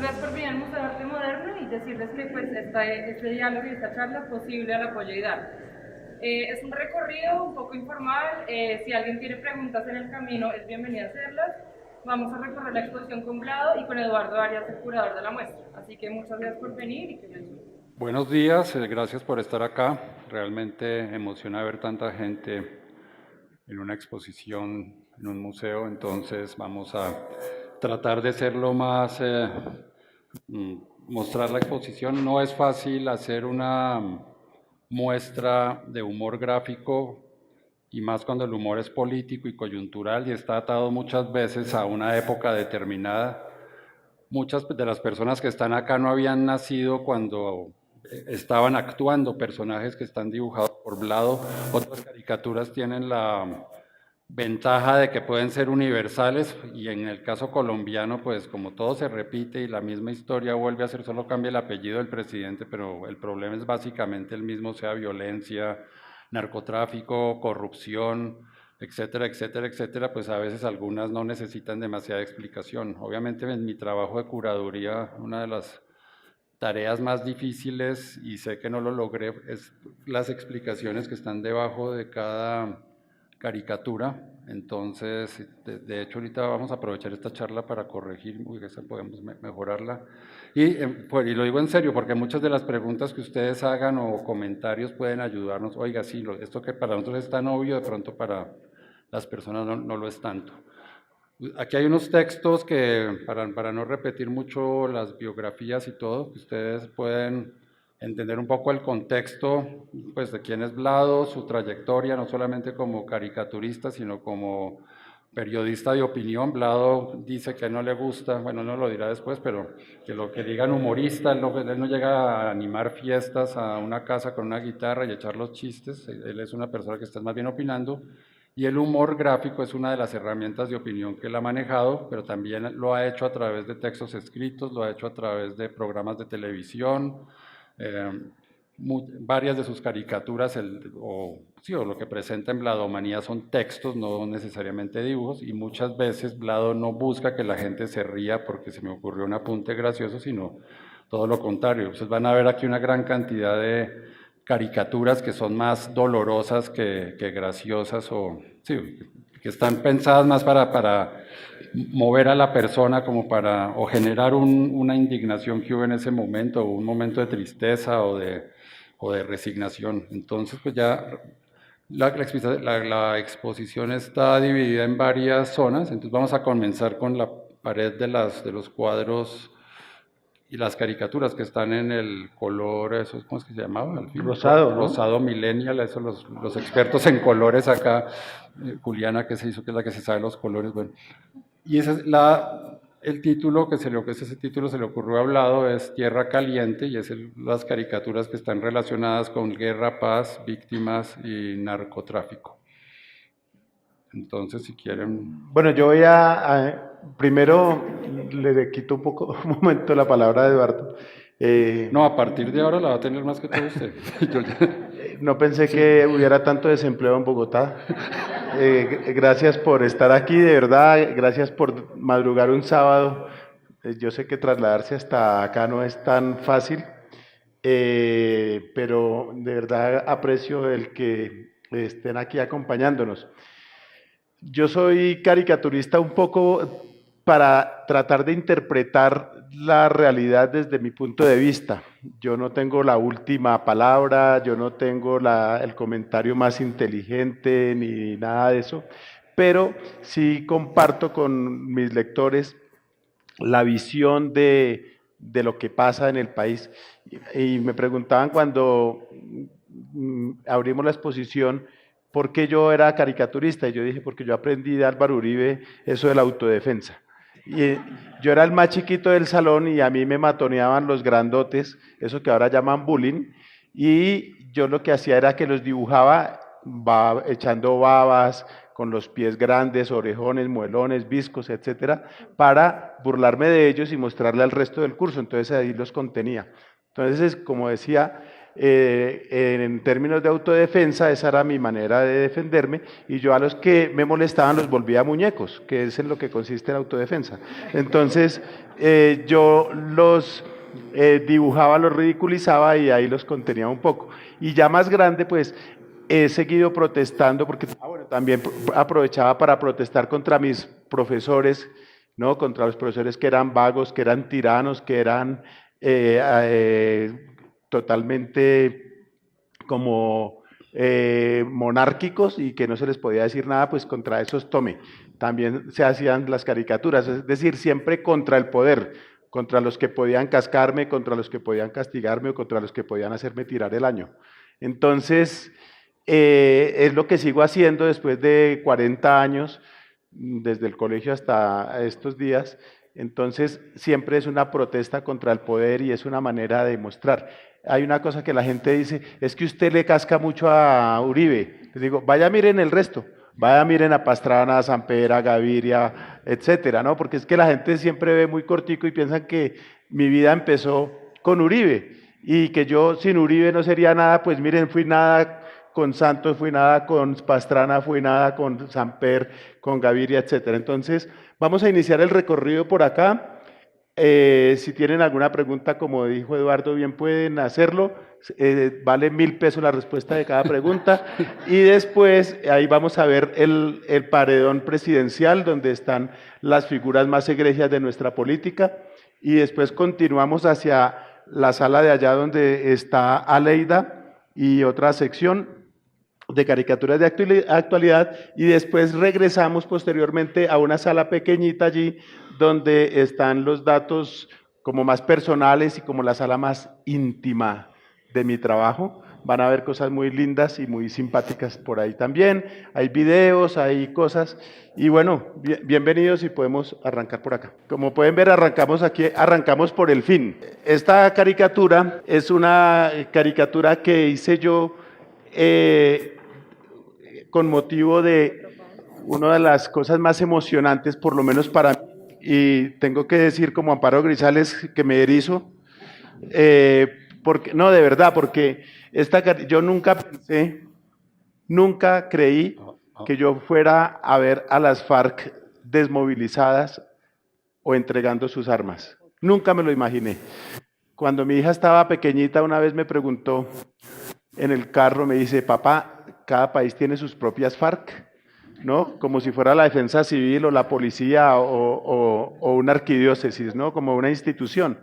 muchas gracias por venir al Museo de Arte Moderno y decirles que pues, este diálogo y esta charla es posible al apoyo de IDART. Es un recorrido un poco informal, si alguien tiene preguntas en el camino es bienvenido a hacerlas. Vamos a recorrer la exposición con Vlado y con Eduardo Arias, el curador de la muestra. Así que muchas gracias por venir y que les guste. Buenos días, gracias por estar acá. Realmente emociona ver tanta gente en una exposición, en un museo, entonces vamos a tratar de ser lo más, mostrar la exposición. No es fácil hacer una muestra de humor gráfico y más cuando el humor es político y coyuntural y está atado muchas veces a una época determinada. Muchas de las personas que están acá no habían nacido cuando estaban actuando personajes que están dibujados por Vlado. Otras caricaturas tienen la ventaja de que pueden ser universales y en el caso colombiano, pues como todo se repite y la misma historia vuelve a ser, solo cambia el apellido del presidente, pero el problema es básicamente el mismo, sea violencia, narcotráfico, corrupción, etcétera, etcétera, etcétera, pues a veces algunas no necesitan demasiada explicación. Obviamente en mi trabajo de curaduría, una de las tareas más difíciles, y sé que no lo logré, es las explicaciones que están debajo de cada caricatura. Entonces, de hecho, ahorita vamos a aprovechar esta charla para corregir, esa podemos mejorarla. Pues, y lo digo en serio, porque muchas de las preguntas que ustedes hagan o comentarios pueden ayudarnos. Oiga, sí, esto que para nosotros es tan obvio, de pronto para las personas no lo es tanto. Aquí hay unos textos que, para no repetir mucho las biografías y todo, que ustedes pueden entender un poco el contexto, pues de quién es Vlado, su trayectoria, no solamente como caricaturista, sino como periodista de opinión. Vlado dice que no le gusta, bueno, no lo dirá después, pero que lo que digan humorista, él no llega a animar fiestas a una casa con una guitarra y echar los chistes, él es una persona que está más bien opinando. Y el humor gráfico es una de las herramientas de opinión que él ha manejado, pero también lo ha hecho a través de textos escritos, lo ha hecho a través de programas de televisión. Varias de sus caricaturas, o lo que presenta en Vladomanía son textos, no necesariamente dibujos, y muchas veces Vlado no busca que la gente se ría porque se me ocurrió un apunte gracioso, sino todo lo contrario. Ustedes van a ver aquí una gran cantidad de caricaturas que son más dolorosas que graciosas, o sí, que están pensadas más para mover a la persona como o generar una indignación que hubo en ese momento, o un momento de tristeza o de resignación. Entonces, pues ya la exposición está dividida en varias zonas, entonces vamos a comenzar con la pared de los cuadros y las caricaturas que están en el color, eso, ¿cómo es que se llamaba? Al fin, rosado, ¿no? Rosado millennial, eso los expertos en colores acá, Juliana que se hizo, que es la que se sabe los colores, bueno. Y ese es el título ese título se le ocurrió a Vlado, es Tierra Caliente, y es las caricaturas que están relacionadas con guerra, paz, víctimas y narcotráfico. Entonces, si quieren... Bueno, yo voy primero le quito un momento la palabra a Eduardo. No, a partir de ahora la va a tener más que todo usted. No pensé que hubiera tanto desempleo en Bogotá. Gracias por estar aquí, de verdad, gracias por madrugar un sábado. Yo sé que trasladarse hasta acá no es tan fácil, pero de verdad aprecio el que estén aquí acompañándonos. Yo soy caricaturista un poco para tratar de interpretar la realidad desde mi punto de vista. Yo no tengo la última palabra, yo no tengo el comentario más inteligente ni nada de eso, pero sí comparto con mis lectores la visión de lo que pasa en el país. Y me preguntaban cuando abrimos la exposición, ¿por qué yo era caricaturista? Y yo dije, porque yo aprendí de Álvaro Uribe eso de la autodefensa. Y yo era el más chiquito del salón y a mí me matoneaban los grandotes, eso que ahora llaman bullying, y yo lo que hacía era que los dibujaba echando babas, con los pies grandes, orejones, muelones, viscos, etcétera, para burlarme de ellos y mostrarle al resto del curso. Entonces ahí los contenía. Entonces, como decía, en términos de autodefensa, esa era mi manera de defenderme, y yo a los que me molestaban los volvía muñecos, que es en lo que consiste la autodefensa. Entonces, yo los dibujaba, los ridiculizaba y ahí los contenía un poco. Y ya más grande, pues, he seguido protestando, porque bueno, también aprovechaba para protestar contra mis profesores, ¿no? Contra los profesores que eran vagos, que eran tiranos, que eran totalmente como monárquicos y que no se les podía decir nada, pues contra esos tome. También se hacían las caricaturas, es decir, siempre contra el poder, contra los que podían cascarme, contra los que podían castigarme o contra los que podían hacerme tirar el año. Entonces, es lo que sigo haciendo después de 40 años, desde el colegio hasta estos días. Entonces, siempre es una protesta contra el poder y es una manera de mostrar. Hay una cosa que la gente dice, es que usted le casca mucho a Uribe. Les digo, vaya miren el resto, vaya miren a Pastrana, a Samper, a Gaviria, etcétera, ¿no? Porque es que la gente siempre ve muy cortico y piensan que mi vida empezó con Uribe y que yo sin Uribe no sería nada. Pues miren, fui nada con Santos, fui nada con Pastrana, fui nada con Samper, con Gaviria, etcétera. Entonces, vamos a iniciar el recorrido por acá. Si tienen alguna pregunta, como dijo Eduardo, bien pueden hacerlo. Vale 1.000 pesos la respuesta de cada pregunta. Y después, ahí vamos a ver el paredón presidencial, donde están las figuras más egregias de nuestra política. Y después continuamos hacia la sala de allá, donde está Aleida y otra sección de caricaturas de actualidad, y después regresamos posteriormente a una sala pequeñita allí donde están los datos como más personales y como la sala más íntima de mi trabajo. Van a ver cosas muy lindas y muy simpáticas por ahí también. Hay videos, hay cosas. Y bueno, bienvenidos y podemos arrancar por acá. Como pueden ver, arrancamos aquí, arrancamos por el fin. Esta caricatura es una caricatura que hice yo con motivo de una de las cosas más emocionantes, por lo menos para mí, y tengo que decir como Amparo Grisales que me erizo, porque, no, de verdad, porque yo nunca pensé, nunca creí que yo fuera a ver a las FARC desmovilizadas o entregando sus armas. Nunca me lo imaginé. Cuando mi hija estaba pequeñita, una vez me preguntó en el carro, me dice, papá, cada país tiene sus propias FARC, ¿no? Como si fuera la defensa civil o la policía o una arquidiócesis, ¿no? Como una institución.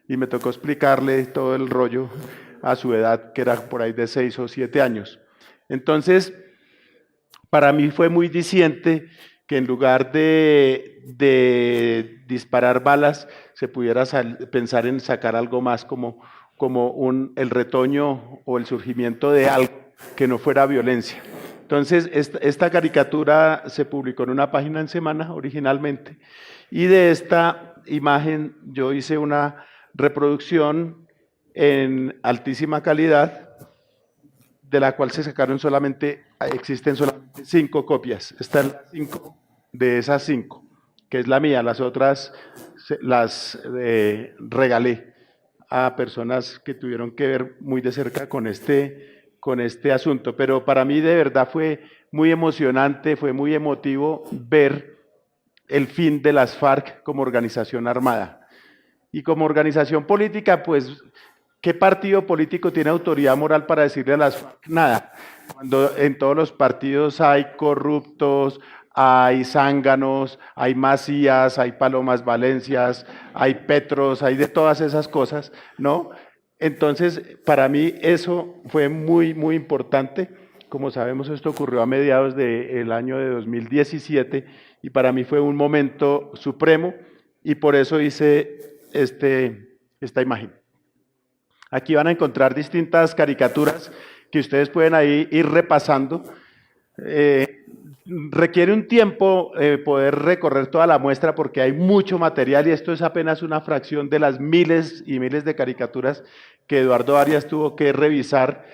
Y me tocó explicarle todo el rollo a su edad, que era por ahí de 6 o 7 años. Entonces, para mí fue muy diciente que en lugar de disparar balas, se pudiera pensar en sacar algo más como el retoño o el surgimiento de algo que no fuera violencia. Entonces, esta caricatura se publicó en una página en Semana originalmente, y de esta imagen yo hice una reproducción en altísima calidad, de la cual existen solamente 5 copias. Están 5 de esas 5, que es la mía. Las otras las regalé a personas que tuvieron que ver muy de cerca con este asunto. Pero para mí de verdad fue muy emocionante, fue muy emotivo ver el fin de las FARC como organización armada. Y como organización política, pues, ¿qué partido político tiene autoridad moral para decirle a las FARC nada? Cuando en todos los partidos hay corruptos, hay zánganos, hay Macías, hay Palomas Valencias, hay Petros, hay de todas esas cosas, ¿no? Entonces, para mí eso fue muy, muy importante. Como sabemos, esto ocurrió a mediados del año de 2017 y para mí fue un momento supremo y por eso hice esta imagen. Aquí van a encontrar distintas caricaturas que ustedes pueden ahí ir repasando. Requiere un tiempo poder recorrer toda la muestra porque hay mucho material y esto es apenas una fracción de las miles y miles de caricaturas que Eduardo Arias tuvo que revisar.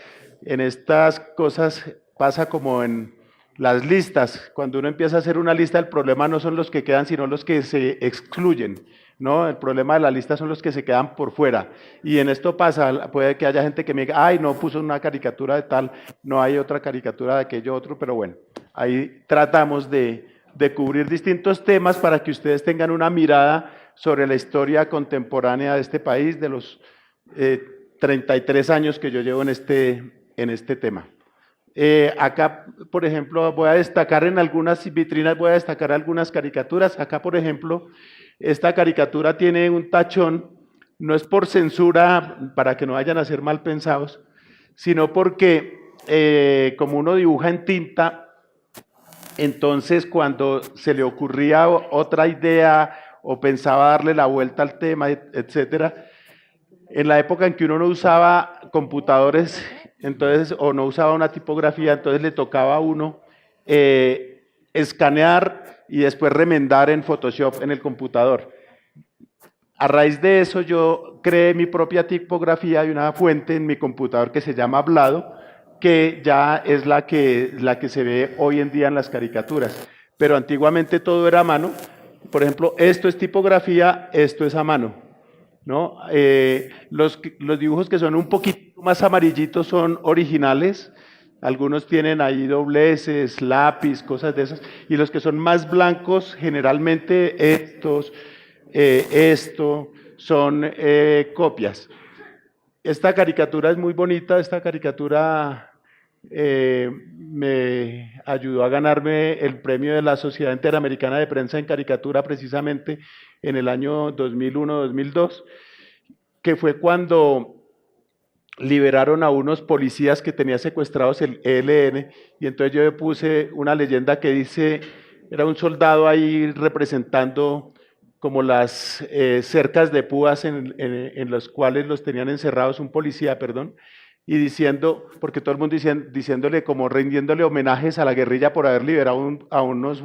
En estas cosas pasa como en las listas. Cuando uno empieza a hacer una lista, el problema no son los que quedan, sino los que se excluyen. ¿no? El problema de la lista son los que se quedan por fuera. Y en esto pasa, puede que haya gente que me diga, ay, no puso una caricatura de tal, no hay otra caricatura de aquello otro, pero bueno, ahí tratamos de cubrir distintos temas para que ustedes tengan una mirada sobre la historia contemporánea de este país, de los 33 años que yo llevo en este tema. Acá, por ejemplo, voy a destacar en algunas vitrinas, voy a destacar algunas caricaturas. Acá, por ejemplo, esta caricatura tiene un tachón, no es por censura, para que no vayan a ser mal pensados, sino porque como uno dibuja en tinta, entonces cuando se le ocurría otra idea o pensaba darle la vuelta al tema, etcétera, en la época en que uno no usaba computadores, entonces, o no usaba una tipografía, entonces le tocaba a uno escanear y después remendar en Photoshop en el computador. A raíz de eso yo creé mi propia tipografía y una fuente en mi computador que se llama Hablado, que ya es la que se ve hoy en día en las caricaturas. Pero antiguamente todo era a mano. Por ejemplo, esto es tipografía, esto es a mano, ¿no? Los dibujos que son un poquito más amarillitos son originales. Algunos tienen ahí dobleces, lápiz, cosas de esas. Y los que son más blancos, generalmente esto son copias. Esta caricatura es muy bonita, esta caricatura me ayudó a ganarme el premio de la Sociedad Interamericana de Prensa en Caricatura precisamente en el año 2001-2002, que fue cuando liberaron a unos policías que tenían secuestrados el ELN, y entonces yo le puse una leyenda que dice, era un soldado ahí representando como las cercas de púas en las cuales los tenían encerrados, un policía, perdón, y diciendo, porque todo el mundo diciéndole, como rindiéndole homenajes a la guerrilla por haber liberado a unos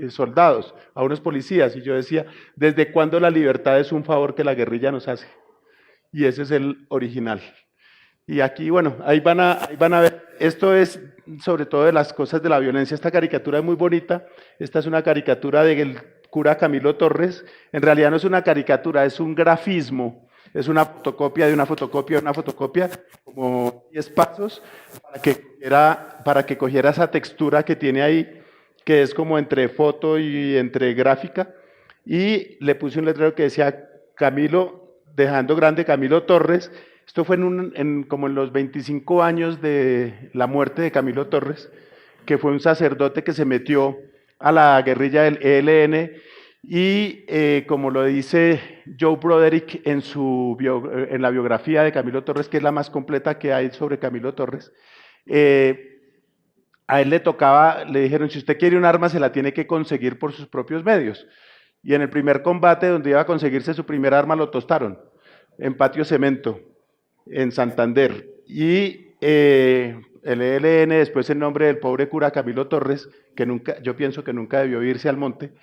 soldados, a unos policías, y yo decía, ¿desde cuándo la libertad es un favor que la guerrilla nos hace? Y ese es el original. Y aquí, bueno, ahí van a ver, esto es sobre todo de las cosas de la violencia. Esta caricatura es muy bonita, esta es una caricatura del cura Camilo Torres. En realidad no es una caricatura, es un grafismo, es una fotocopia de una fotocopia de una fotocopia, como 10 pasos, para que cogiera esa textura que tiene ahí, que es como entre foto y entre gráfica, y le puse un letrero que decía Camilo, dejando grande Camilo Torres. Esto fue como en los 25 años de la muerte de Camilo Torres, que fue un sacerdote que se metió a la guerrilla del ELN y como lo dice Joe Broderick en la biografía de Camilo Torres, que es la más completa que hay sobre Camilo Torres, a él le dijeron, si usted quiere un arma se la tiene que conseguir por sus propios medios. Y en el primer combate donde iba a conseguirse su primer arma lo tostaron, en Patio Cemento, en Santander. Y el ELN, después en nombre del pobre cura Camilo Torres, que yo pienso que nunca debió irse al monte,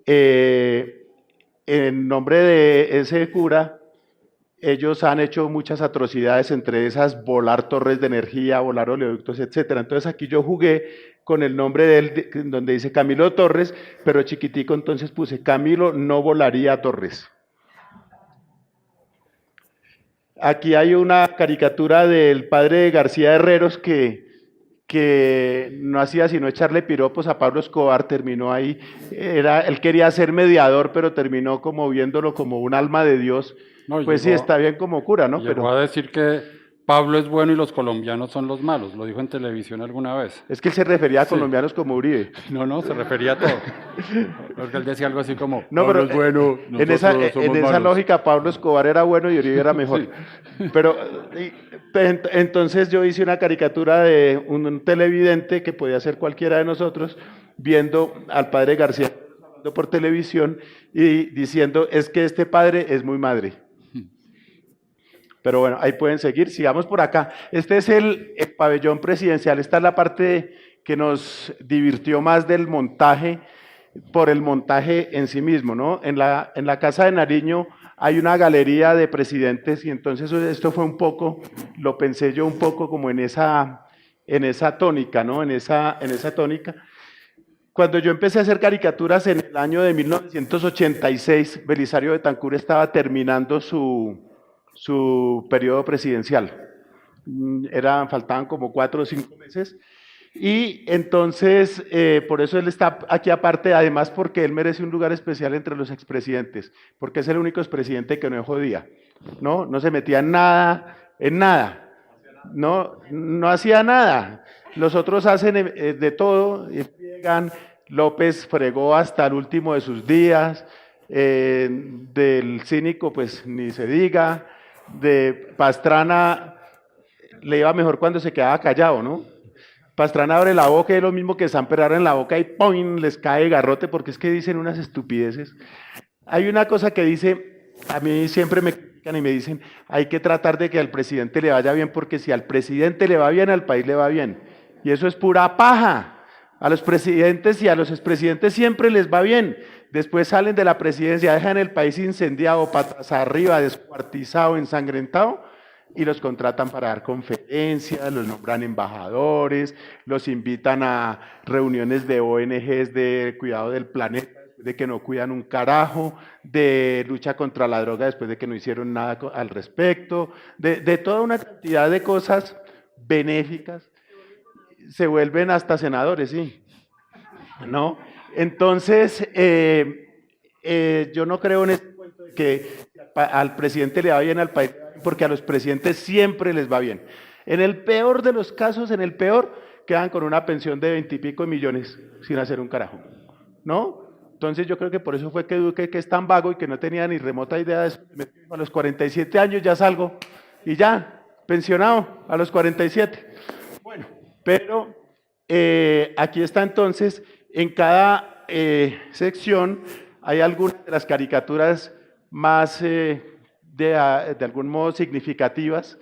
en nombre de ese cura, ellos han hecho muchas atrocidades, entre esas volar torres de energía, volar oleoductos, etc. Entonces aquí yo jugué con el nombre de él, donde dice Camilo Torres, pero chiquitico, entonces puse Camilo no volaría torres. Aquí hay una caricatura del padre de García Herreros que no hacía sino echarle piropos a Pablo Escobar, terminó ahí, él quería ser mediador, pero terminó como viéndolo como un alma de Dios. No, pues sí, está bien como cura, ¿no? Llegó a decir que Pablo es bueno y los colombianos son los malos, lo dijo en televisión alguna vez. Es que él se refería a colombianos como Uribe. No, se refería a todo. Porque él decía algo así como, no, Pablo pero es bueno, en esa lógica Pablo Escobar era bueno y Uribe era mejor. Sí. Pero entonces yo hice una caricatura de un televidente que podía ser cualquiera de nosotros, viendo al padre García hablando por televisión y diciendo, es que este padre es muy madre. Pero bueno, ahí pueden seguir, sigamos por acá. Este es el pabellón presidencial, esta es la parte que nos divirtió más del montaje, por el montaje en sí mismo, ¿no? En la Casa de Nariño hay una galería de presidentes y entonces esto fue un poco, lo pensé yo un poco como en esa tónica, ¿no? En esa tónica. Cuando yo empecé a hacer caricaturas en el año de 1986, Belisario Betancur estaba terminando su periodo presidencial. Faltaban como 4 o 5 meses. Y entonces, por eso él está aquí aparte, además porque él merece un lugar especial entre los expresidentes, porque es el único expresidente que no jodía, no se metía en nada, no hacía nada. Los otros hacen de todo, llegan. López fregó hasta el último de sus días, del cínico pues ni se diga, de Pastrana le iba mejor cuando se quedaba callado, ¿no? Pastrana abre la boca y es lo mismo que Samper en la boca y ¡pum! Les cae garrote porque es que dicen unas estupideces. Hay una cosa que dice, a mí siempre me critican y me dicen, hay que tratar de que al presidente le vaya bien porque si al presidente le va bien, al país le va bien. Y eso es pura paja. A los presidentes y a los expresidentes siempre les va bien. Después salen de la presidencia, dejan el país incendiado, patas arriba, descuartizado, ensangrentado, y los contratan para dar conferencias, los nombran embajadores, los invitan a reuniones de ONGs de cuidado del planeta, de que no cuidan un carajo, de lucha contra la droga después de que no hicieron nada al respecto, de toda una cantidad de cosas benéficas. Se vuelven hasta senadores, sí, ¿no? Entonces, yo no creo en este cuento de que al presidente le va bien, al país, porque a los presidentes siempre les va bien. En el peor de los casos, en el peor, quedan con una pensión de 20 y pico millones sin hacer un carajo, ¿no? Entonces yo creo que por eso fue que Duque, que es tan vago y que no tenía ni remota idea de eso, a los 47 años ya salgo y ya, pensionado a los 47. Bueno. Pero aquí está entonces, en cada sección hay algunas de las caricaturas más, de algún modo, significativas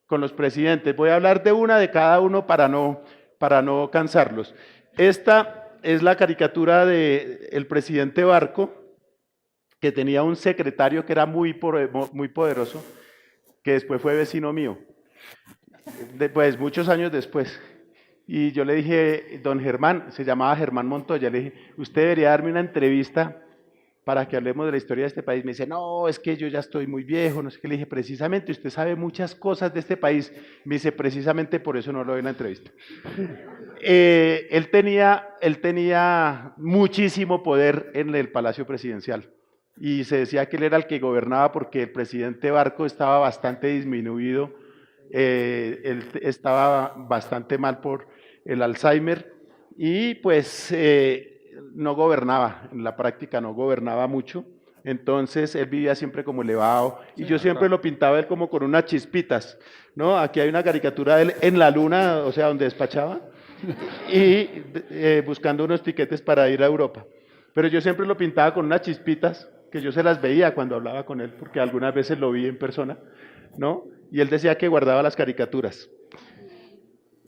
con los presidentes. Voy a hablar de una de cada uno para no cansarlos. Esta es la caricatura del presidente Barco, que tenía un secretario que era muy poderoso, que después fue vecino mío, pues muchos años después. Y yo le dije, don Germán, se llamaba Germán Montoya, le dije, usted debería darme una entrevista para que hablemos de la historia de este país. Me dice, no, es que yo ya estoy muy viejo, no sé qué. Le dije, precisamente, usted sabe muchas cosas de este país. Me dice, precisamente por eso no lo doy en la entrevista. Él tenía muchísimo poder en el Palacio Presidencial y se decía que él era el que gobernaba porque el presidente Barco estaba bastante disminuido, él estaba bastante mal por el Alzheimer y pues no gobernaba, en la práctica no gobernaba mucho, entonces él vivía siempre como elevado y yo siempre lo pintaba él como con unas chispitas, ¿no? Aquí hay una caricatura de él en la luna, o sea, donde despachaba y buscando unos tiquetes para ir a Europa, pero yo siempre lo pintaba con unas chispitas que yo se las veía cuando hablaba con él, porque algunas veces lo vi en persona, ¿no? Y él decía que guardaba las caricaturas.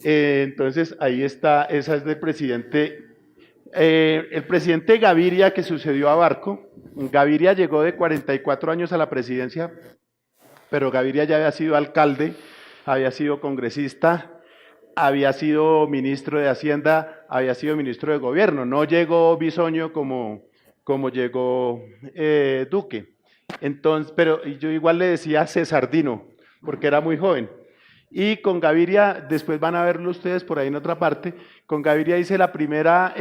Entonces, ahí está, esa es del presidente. El presidente Gaviria, que sucedió a Barco, Gaviria llegó de 44 años a la presidencia, pero Gaviria ya había sido alcalde, había sido congresista, había sido ministro de Hacienda, había sido ministro de Gobierno, no llegó bisoño como llegó Duque. Entonces, pero yo igual le decía Cesardino, porque era muy joven. Y con Gaviria, después van a verlo ustedes por ahí en otra parte, con Gaviria hice la primera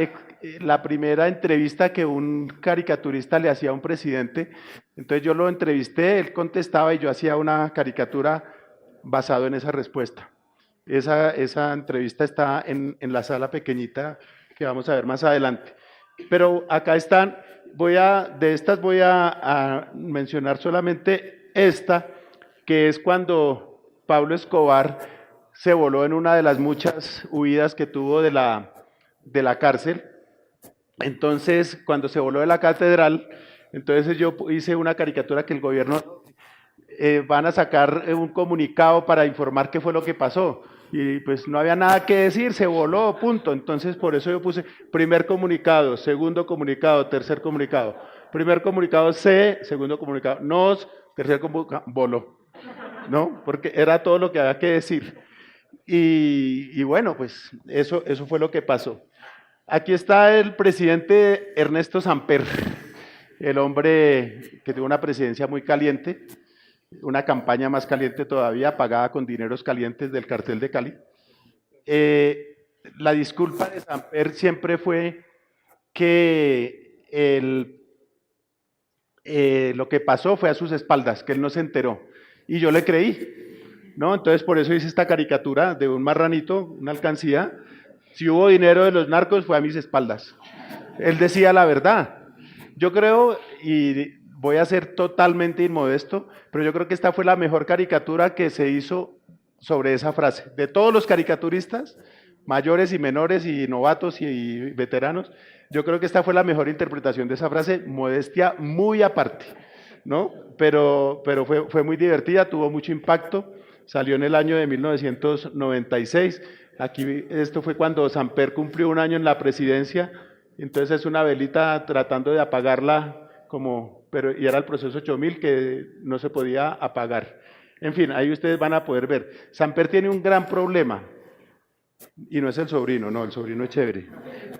entrevista que un caricaturista le hacía a un presidente. Entonces yo lo entrevisté, él contestaba y yo hacía una caricatura basado en esa respuesta. Esa entrevista está en la sala pequeñita que vamos a ver más adelante. Pero acá están, de estas voy a mencionar solamente esta, que es cuando Pablo Escobar se voló en una de las muchas huidas que tuvo de la cárcel. Entonces, cuando se voló de la catedral, entonces yo hice una caricatura que el gobierno van a sacar un comunicado para informar qué fue lo que pasó. Y pues no había nada que decir, se voló, punto. Entonces, por eso yo puse primer comunicado, segundo comunicado, tercer comunicado. Primer comunicado C, segundo comunicado NOS, tercer comunicado voló, ¿no? Porque era todo lo que había que decir. Y bueno, pues eso fue lo que pasó. Aquí está el presidente Ernesto Samper, el hombre que tuvo una presidencia muy caliente, una campaña más caliente todavía, pagada con dineros calientes del cartel de Cali. La disculpa de Samper siempre fue que lo que pasó fue a sus espaldas, que él no se enteró. Y yo le creí, ¿no? Entonces por eso hice esta caricatura de un marranito, una alcancía. Si hubo dinero de los narcos fue a mis espaldas. Él decía la verdad. Yo creo, y voy a ser totalmente inmodesto, pero yo creo que esta fue la mejor caricatura que se hizo sobre esa frase. De todos los caricaturistas, mayores y menores y novatos y veteranos, yo creo que esta fue la mejor interpretación de esa frase, modestia muy aparte, ¿no? Pero fue muy divertida, tuvo mucho impacto, salió en el año de 1996, aquí esto fue cuando Samper cumplió un año en la presidencia, entonces es una velita tratando de apagarla, y era el proceso 8000 que no se podía apagar. En fin, ahí ustedes van a poder ver. Samper tiene un gran problema, y no es el sobrino, no, el sobrino es chévere.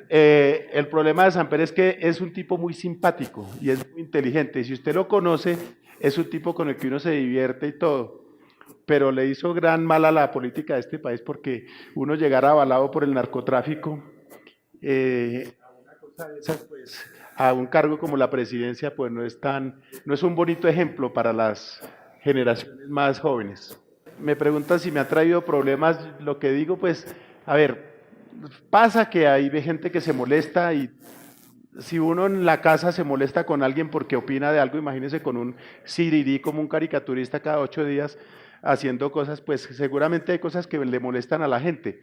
El problema de Samper es que es un tipo muy simpático y es muy inteligente. Si usted lo conoce, es un tipo con el que uno se divierte y todo. Pero le hizo gran mal a la política de este país porque uno llegar avalado por el narcotráfico a un cargo como la presidencia, pues no es un bonito ejemplo para las generaciones más jóvenes. Me preguntan si me ha traído problemas lo que digo, pues, a ver, pasa que hay gente que se molesta y si uno en la casa se molesta con alguien porque opina de algo, imagínese con un sirirí como un caricaturista cada 8 días haciendo cosas, pues seguramente hay cosas que le molestan a la gente,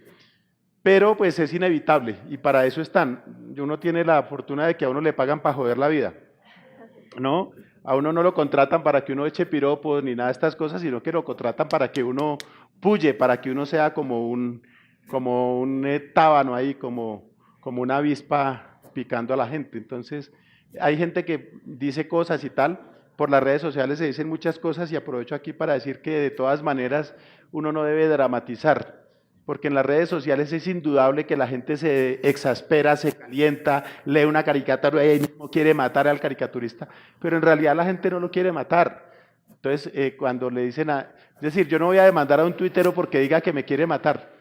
pero pues es inevitable y para eso están. Uno tiene la fortuna de que a uno le pagan para joder la vida, ¿no? A uno no lo contratan para que uno eche piropos ni nada de estas cosas, sino que lo contratan para que uno puye, para que uno sea como un tábano ahí, como una avispa picando a la gente. Entonces, hay gente que dice cosas y tal, por las redes sociales se dicen muchas cosas y aprovecho aquí para decir que de todas maneras uno no debe dramatizar, porque en las redes sociales es indudable que la gente se exaspera, se calienta, lee una caricatura y mismo quiere matar al caricaturista, pero en realidad la gente no lo quiere matar. Entonces, cuando le dicen es decir, yo no voy a demandar a un tuitero porque diga que me quiere matar,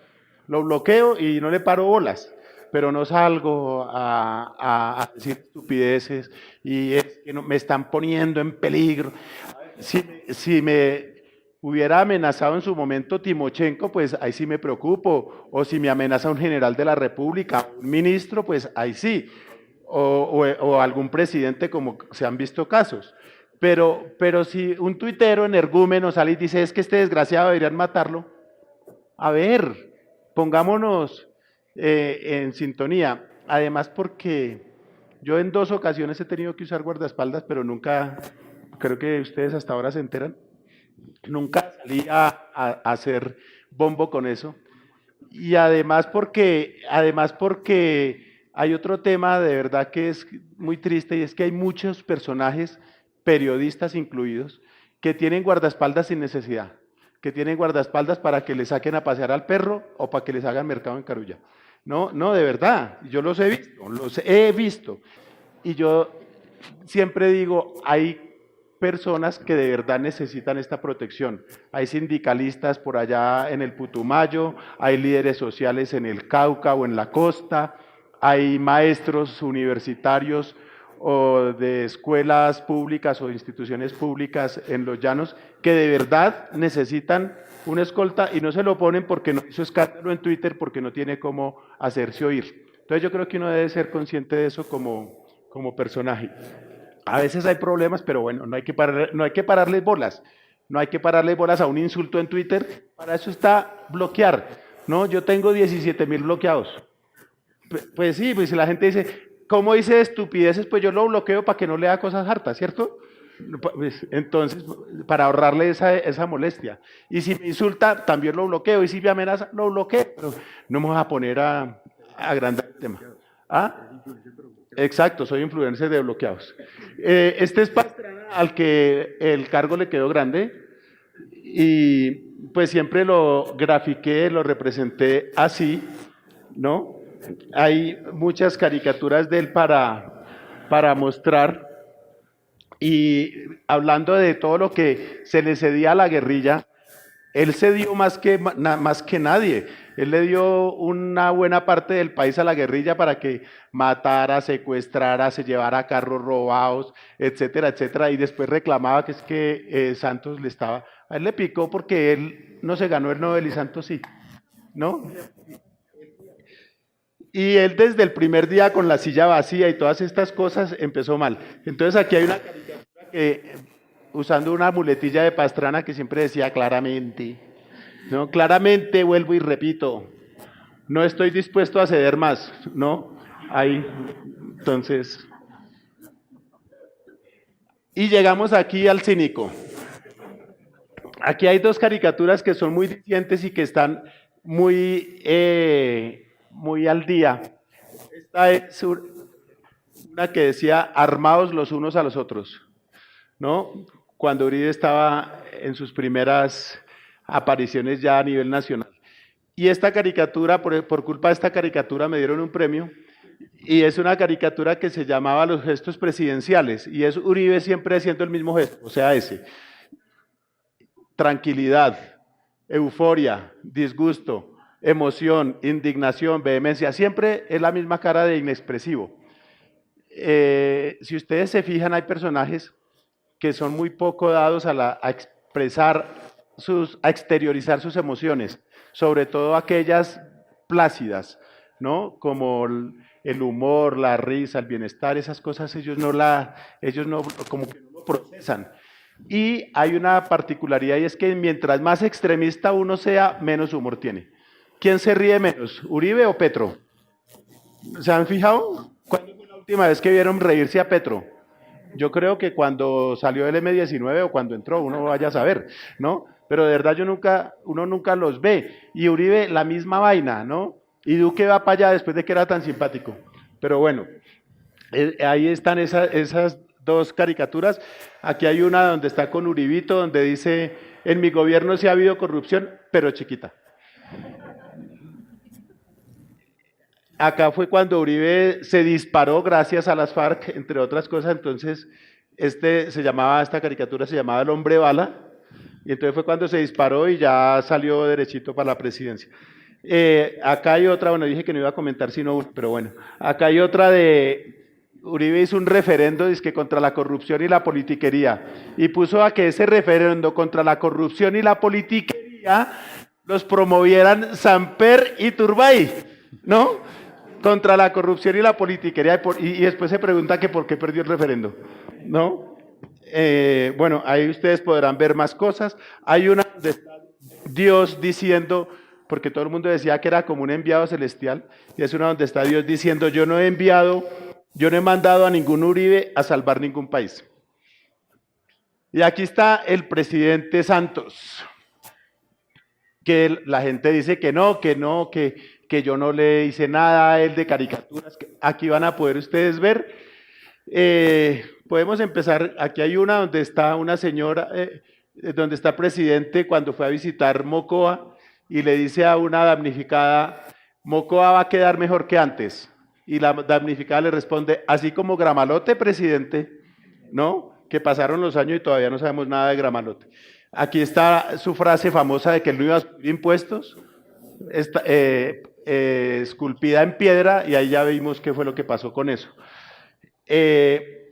lo bloqueo y no le paro bolas, pero no salgo a decir estupideces y es que me están poniendo en peligro. Si me hubiera amenazado en su momento Timochenko, pues ahí sí me preocupo, o si me amenaza un general de la República, un ministro, pues ahí sí, o algún presidente como se han visto casos. Pero si un tuitero energúmeno sale y dice, es que este desgraciado deberían matarlo, a ver, pongámonos en sintonía. Además porque yo en 2 ocasiones he tenido que usar guardaespaldas, pero nunca, creo que ustedes hasta ahora se enteran, nunca salí a hacer bombo con eso. Y además porque hay otro tema de verdad que es muy triste y es que hay muchos personajes, periodistas incluidos, que tienen guardaespaldas sin necesidad, que tienen guardaespaldas para que le saquen a pasear al perro o para que les hagan mercado en Carulla. No, de verdad, yo los he visto. Y yo siempre digo, hay personas que de verdad necesitan esta protección. Hay sindicalistas por allá en el Putumayo, hay líderes sociales en el Cauca o en la costa, hay maestros universitarios o de escuelas públicas o instituciones públicas en los llanos que de verdad necesitan una escolta y no se lo ponen porque no hizo escándalo en Twitter, porque no tiene cómo hacerse oír. Entonces yo creo que uno debe ser consciente de eso como personaje. A veces hay problemas, pero bueno, no hay que pararles bolas. No hay que pararles bolas a un insulto en Twitter. Para eso está bloquear. No, yo tengo 17.000 bloqueados. Pues sí, pues si la gente dice, ¿cómo dice estupideces? Pues yo lo bloqueo para que no lea cosas hartas, ¿cierto? Pues, entonces, para ahorrarle esa molestia. Y si me insulta, también lo bloqueo. Y si me amenaza, lo bloqueo. Pero no me voy a poner a agrandar el tema. ¿Ah? Exacto, soy influencer de bloqueados. Este es Pastrana, al que el cargo le quedó grande y pues siempre lo grafiqué, lo representé así, ¿no? hay muchas caricaturas de él para mostrar, y hablando de todo lo que se le cedía a la guerrilla, él se dio más que nadie. Él le dio una buena parte del país a la guerrilla para que matara, secuestrara, se llevara carros robados, etcétera, etcétera. Y después reclamaba que es que Santos le estaba... A él le picó porque él no se ganó el Nobel y Santos sí, ¿no? Y él desde el primer día con la silla vacía y todas estas cosas empezó mal. Entonces aquí hay una caricatura que, usando una muletilla de Pastrana que siempre decía claramente, ¿no? Claramente vuelvo y repito, no estoy dispuesto a ceder más, ¿no? Ahí, entonces... Y llegamos aquí al cínico. Aquí hay dos caricaturas que son muy dicientes y que están muy, muy al día. Esta es una que decía armados los unos a los otros, ¿no? Cuando Uribe estaba en sus primeras apariciones ya a nivel nacional. Y esta caricatura, por culpa de esta caricatura me dieron un premio, y es una caricatura que se llamaba Los gestos presidenciales, y es Uribe siempre haciendo el mismo gesto, o sea, ese. Tranquilidad, euforia, disgusto, emoción, indignación, vehemencia, siempre es la misma cara de inexpresivo. Si ustedes se fijan, hay personajes que son muy poco dados a expresar, a exteriorizar sus emociones, sobre todo aquellas plácidas, ¿no? Como el humor, la risa, el bienestar, esas cosas ellos no como que no lo procesan. Y hay una particularidad, y es que mientras más extremista uno sea, menos humor tiene. ¿Quién se ríe menos, Uribe o Petro? ¿Se han fijado? ¿Cuándo fue la última vez que vieron reírse a Petro? Yo creo que cuando salió el M-19 o cuando entró, uno vaya a saber, ¿no? Pero de verdad uno nunca los ve. Y Uribe, la misma vaina, ¿no? Y Duque va para allá después de que era tan simpático. Pero bueno, ahí están esas dos caricaturas. Aquí hay una donde está con Uribito, donde dice, en mi gobierno sí ha habido corrupción, pero chiquita. Acá fue cuando Uribe se disparó gracias a las FARC, entre otras cosas. Entonces, esta caricatura se llamaba El Hombre Bala, y entonces fue cuando se disparó y ya salió derechito para la presidencia. Acá hay otra, bueno, dije que no iba a comentar sino una, pero bueno, acá hay otra de... Uribe hizo un referendo dizque contra la corrupción y la politiquería, y puso a que ese referendo contra la corrupción y la politiquería los promovieran Samper y Turbay, ¿no? Contra la corrupción y la politiquería, y después se pregunta que por qué perdió el referendo, ¿no? Bueno, ahí ustedes podrán ver más cosas. Hay una donde está Dios diciendo, porque todo el mundo decía que era como un enviado celestial, y es una donde está Dios diciendo, yo no he mandado a ningún Uribe a salvar ningún país. Y aquí está el presidente Santos, que la gente dice que yo no le hice nada a él de caricaturas. Aquí van a poder ustedes ver. Podemos empezar, aquí hay una donde está una señora, donde está el presidente cuando fue a visitar Mocoa, y le dice a una damnificada, Mocoa va a quedar mejor que antes. Y la damnificada le responde, así como Gramalote, presidente, ¿no? Que pasaron los años y todavía no sabemos nada de Gramalote. Aquí está su frase famosa de que él no iba a subir impuestos, esculpida en piedra, y ahí ya vimos qué fue lo que pasó con eso.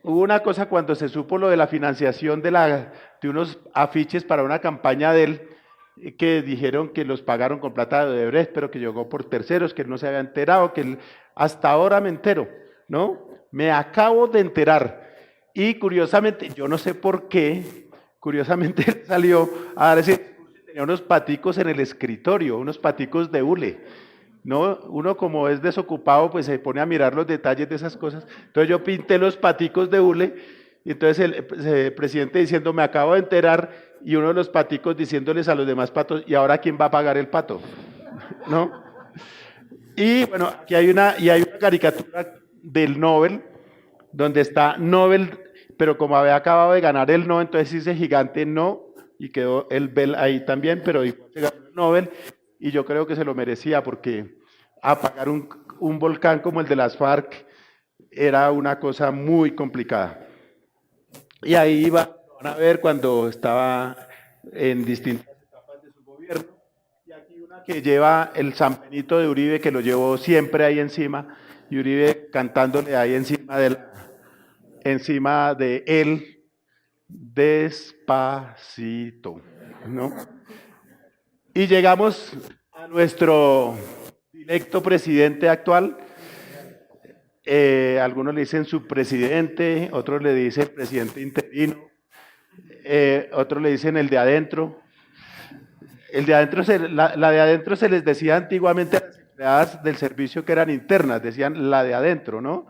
Hubo una cosa cuando se supo lo de la financiación de unos afiches para una campaña de él, que dijeron que los pagaron con plata de Odebrecht, pero que llegó por terceros, que él no se había enterado, que él, hasta ahora me entero, ¿no? Me acabo de enterar. Y curiosamente, yo no sé por qué, curiosamente salió a dar tenía unos paticos en el escritorio, unos paticos de hule, ¿no? Uno como es desocupado, pues se pone a mirar los detalles de esas cosas. Entonces yo pinté los paticos de hule, y entonces el presidente diciendo, me acabo de enterar, y uno de los paticos diciéndoles a los demás patos, ¿y ahora quién va a pagar el pato? ¿No? Y bueno, aquí hay una caricatura del Nobel, donde está Nobel, pero como había acabado de ganar el no, entonces dice gigante no, y quedó el Bell ahí también, pero igual se ganó el Nobel, y yo creo que se lo merecía, porque a pagar un volcán como el de las FARC era una cosa muy complicada. Y ahí van a ver cuando estaba en distintas etapas de su gobierno. Y aquí una que lleva el San Benito de Uribe, que lo llevó siempre ahí encima, y Uribe cantándole ahí encima de él, despacito, ¿no? Y llegamos a nuestro directo presidente actual. Algunos le dicen subpresidente, otros le dicen presidente interino, otros le dicen el de adentro. El de adentro, la de adentro se les decía antiguamente a las empleadas del servicio que eran internas, decían la de adentro, ¿no?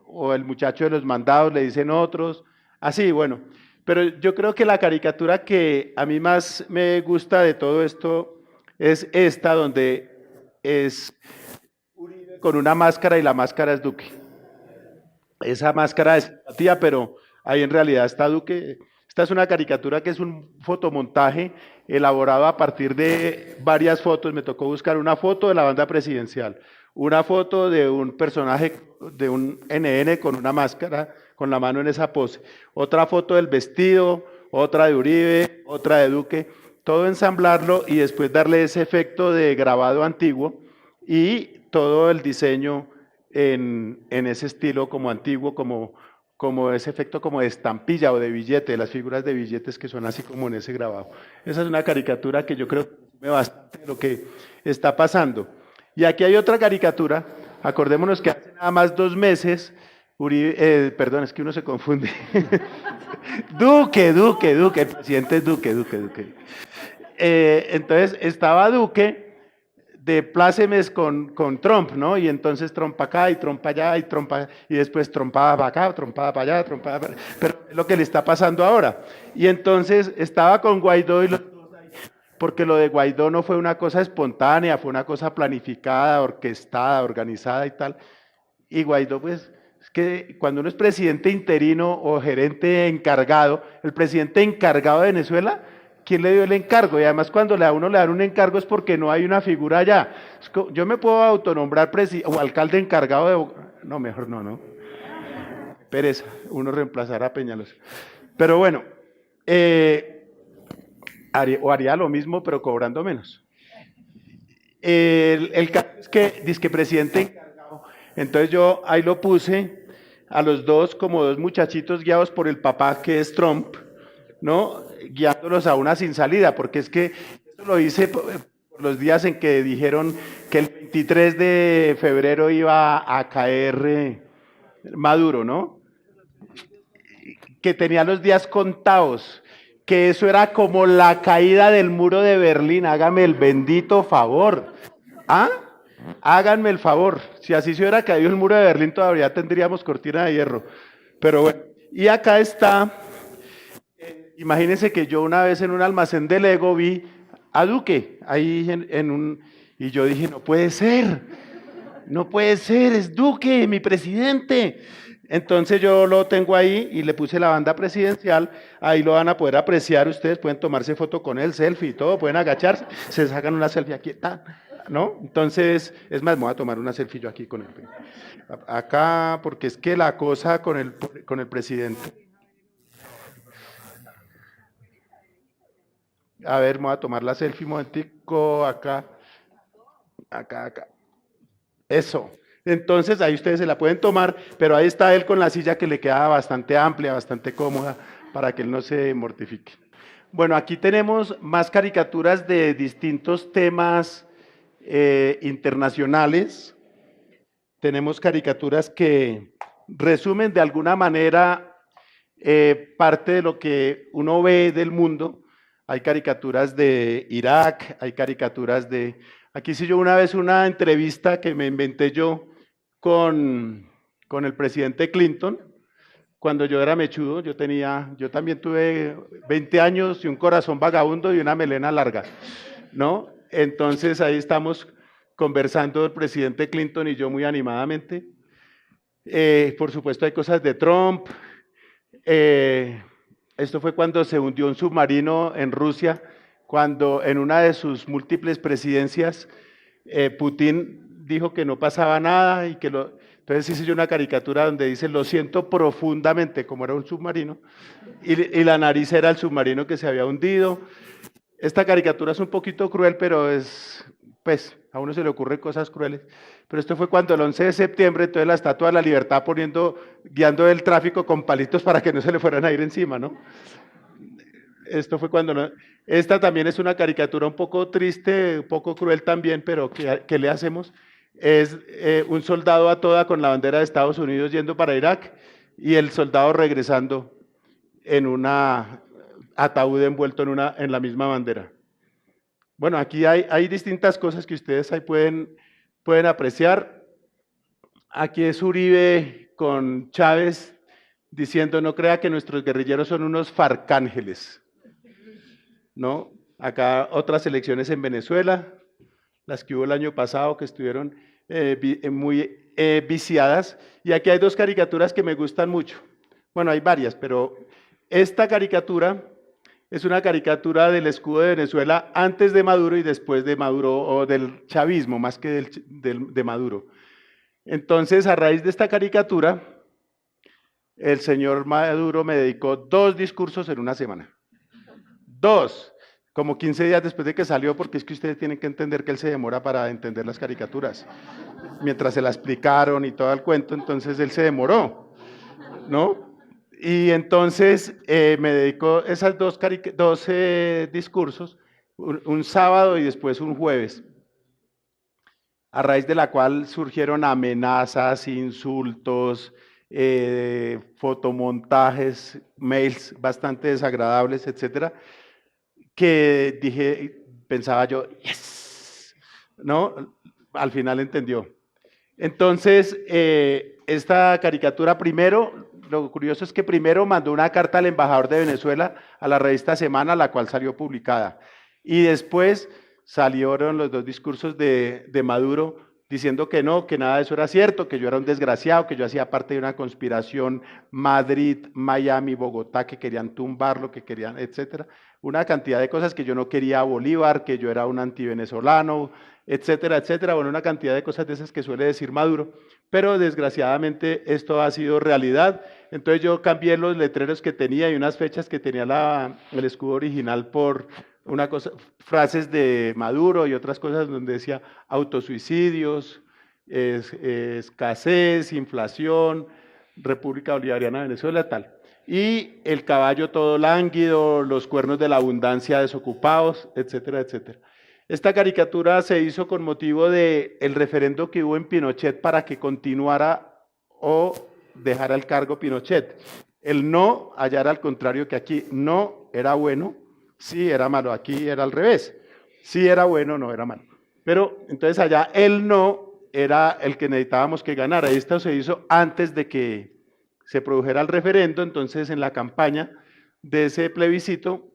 O el muchacho de los mandados le dicen otros, así, bueno. Pero yo creo que la caricatura que a mí más me gusta de todo esto es esta, donde es Uribe con una máscara y la máscara es Duque. Esa máscara es simpatía, pero ahí en realidad está Duque. Esta es una caricatura que es un fotomontaje elaborado a partir de varias fotos. Me tocó buscar una foto de la banda presidencial, una foto de un personaje de un NN con una máscara, con la mano en esa pose, otra foto del vestido, otra de Uribe, otra de Duque, todo ensamblarlo y después darle ese efecto de grabado antiguo y todo el diseño en ese estilo como antiguo, como ese efecto como de estampilla o de billete, de las figuras de billetes que son así como en ese grabado. Esa es una caricatura que yo creo que resume bastante lo que está pasando. Y aquí hay otra caricatura, acordémonos que hace nada más 2 meses, Uribe, perdón, es que uno se confunde. Duque, el presidente es Duque. Entonces estaba Duque de plácemes con Trump, ¿no? Y entonces Trump acá y Trump allá y Trump allá, y después trompaba para acá, trompaba para allá, trompaba para allá, pero es lo que le está pasando ahora. Y entonces estaba con Guaidó y los dos ahí, porque lo de Guaidó no fue una cosa espontánea, fue una cosa planificada, orquestada, organizada y tal. Y Guaidó, pues, es que cuando uno es presidente interino o gerente encargado, el presidente encargado de Venezuela, ¿quién le dio el encargo? Y además cuando a uno le dan un encargo es porque no hay una figura allá. Yo me puedo autonombrar o alcalde encargado de... No, mejor no. Pereza, uno reemplazará a Peñalosa. Pero bueno, haría lo mismo pero cobrando menos. El caso es que dice que presidente encargado, entonces yo ahí lo puse a los dos como 2 muchachitos guiados por el papá que es Trump, ¿no? Guiándolos a una sin salida, porque es que esto lo hice por los días en que dijeron que el 23 de febrero iba a caer Maduro, ¿no? Que tenía los días contados, que eso era como la caída del muro de Berlín, hágame el bendito favor. ¿Ah? Háganme el favor, si así se hubiera caído el muro de Berlín todavía tendríamos cortina de hierro. Pero bueno, y acá está, imagínense que yo una vez en un almacén de Lego vi a Duque, ahí y yo dije, no puede ser, es Duque, mi presidente. Entonces yo lo tengo ahí y le puse la banda presidencial, ahí lo van a poder apreciar ustedes, pueden tomarse foto con él, selfie y todo, pueden agacharse, se sacan una selfie aquí, ¿no? Entonces, es más, me voy a tomar una selfie yo aquí con él. Acá, porque es que la cosa con el presidente. A ver, me voy a tomar la selfie un momentico, acá. Eso. Entonces ahí ustedes se la pueden tomar, pero ahí está él con la silla que le queda bastante amplia, bastante cómoda, para que él no se mortifique. Bueno, aquí tenemos más caricaturas de distintos temas internacionales. Tenemos caricaturas que resumen de alguna manera parte de lo que uno ve del mundo. Hay caricaturas de Irak, hay caricaturas de... Aquí hice yo una vez una entrevista que me inventé yo con el presidente Clinton, cuando yo era mechudo, yo también tuve 20 años y un corazón vagabundo y una melena larga, ¿no? Entonces ahí estamos conversando el presidente Clinton y yo muy animadamente. Por supuesto hay cosas de Trump. Esto fue cuando se hundió un submarino en Rusia, cuando en una de sus múltiples presidencias Putin dijo que no pasaba nada y que entonces hice yo una caricatura donde dice, lo siento profundamente, como era un submarino, y la nariz era el submarino que se había hundido. Esta caricatura es un poquito cruel, pero pues, a uno se le ocurren cosas crueles. Pero esto fue cuando el 11 de septiembre, entonces la Estatua de la Libertad guiando el tráfico con palitos para que no se le fueran a ir encima, ¿no? Esto fue cuando... Esta también es una caricatura un poco triste, un poco cruel también, pero ¿qué le hacemos? Es un soldado a toda con la bandera de Estados Unidos yendo para Irak y el soldado regresando en una ataúd envuelto en la misma bandera. Bueno, aquí hay distintas cosas que ustedes ahí pueden apreciar. Aquí es Uribe con Chávez diciendo, no crea que nuestros guerrilleros son unos farcángeles, ¿no? Acá otras elecciones en Venezuela, las que hubo el año pasado, que estuvieron muy viciadas. Y aquí hay dos caricaturas que me gustan mucho. Bueno, hay varias, pero esta caricatura es una caricatura del escudo de Venezuela antes de Maduro y después de Maduro, o del chavismo, más que de Maduro. Entonces, a raíz de esta caricatura, el señor Maduro me dedicó 2 discursos en una semana. 2, como 15 días después de que salió, porque es que ustedes tienen que entender que él se demora para entender las caricaturas. Mientras se la explicaron y todo el cuento, entonces él se demoró, ¿no? Y entonces me dedicó esas 2 discursos, un sábado y después un jueves, a raíz de la cual surgieron amenazas, insultos, fotomontajes, mails bastante desagradables, etcétera, que pensaba yo, yes, ¿no? Al final entendió. Entonces, esta caricatura primero, lo curioso es que primero mandó una carta al embajador de Venezuela a la revista Semana, la cual salió publicada. Y después salieron los 2 discursos de Maduro diciendo que no, que nada de eso era cierto, que yo era un desgraciado, que yo hacía parte de una conspiración Madrid, Miami, Bogotá, que querían tumbarlo, que querían, etcétera. Una cantidad de cosas, que yo no quería a Bolívar, que yo era un antivenezolano, etcétera, etcétera. Bueno, una cantidad de cosas de esas que suele decir Maduro, pero desgraciadamente esto ha sido realidad. Entonces yo cambié los letreros que tenía y unas fechas que tenía el escudo original por frases de Maduro y otras cosas donde decía autosuicidios, escasez, inflación, República Bolivariana de Venezuela, tal. Y el caballo todo lánguido, los cuernos de la abundancia desocupados, etcétera, etcétera. Esta caricatura se hizo con motivo del referendo que hubo en Pinochet para que continuara o dejara el cargo Pinochet. El no, allá era al contrario que aquí, no era bueno, sí era malo, aquí era al revés, sí era bueno, no era malo. Pero entonces allá el no era el que necesitábamos que ganara. Esto se hizo antes de que se produjera el referendo, entonces en la campaña de ese plebiscito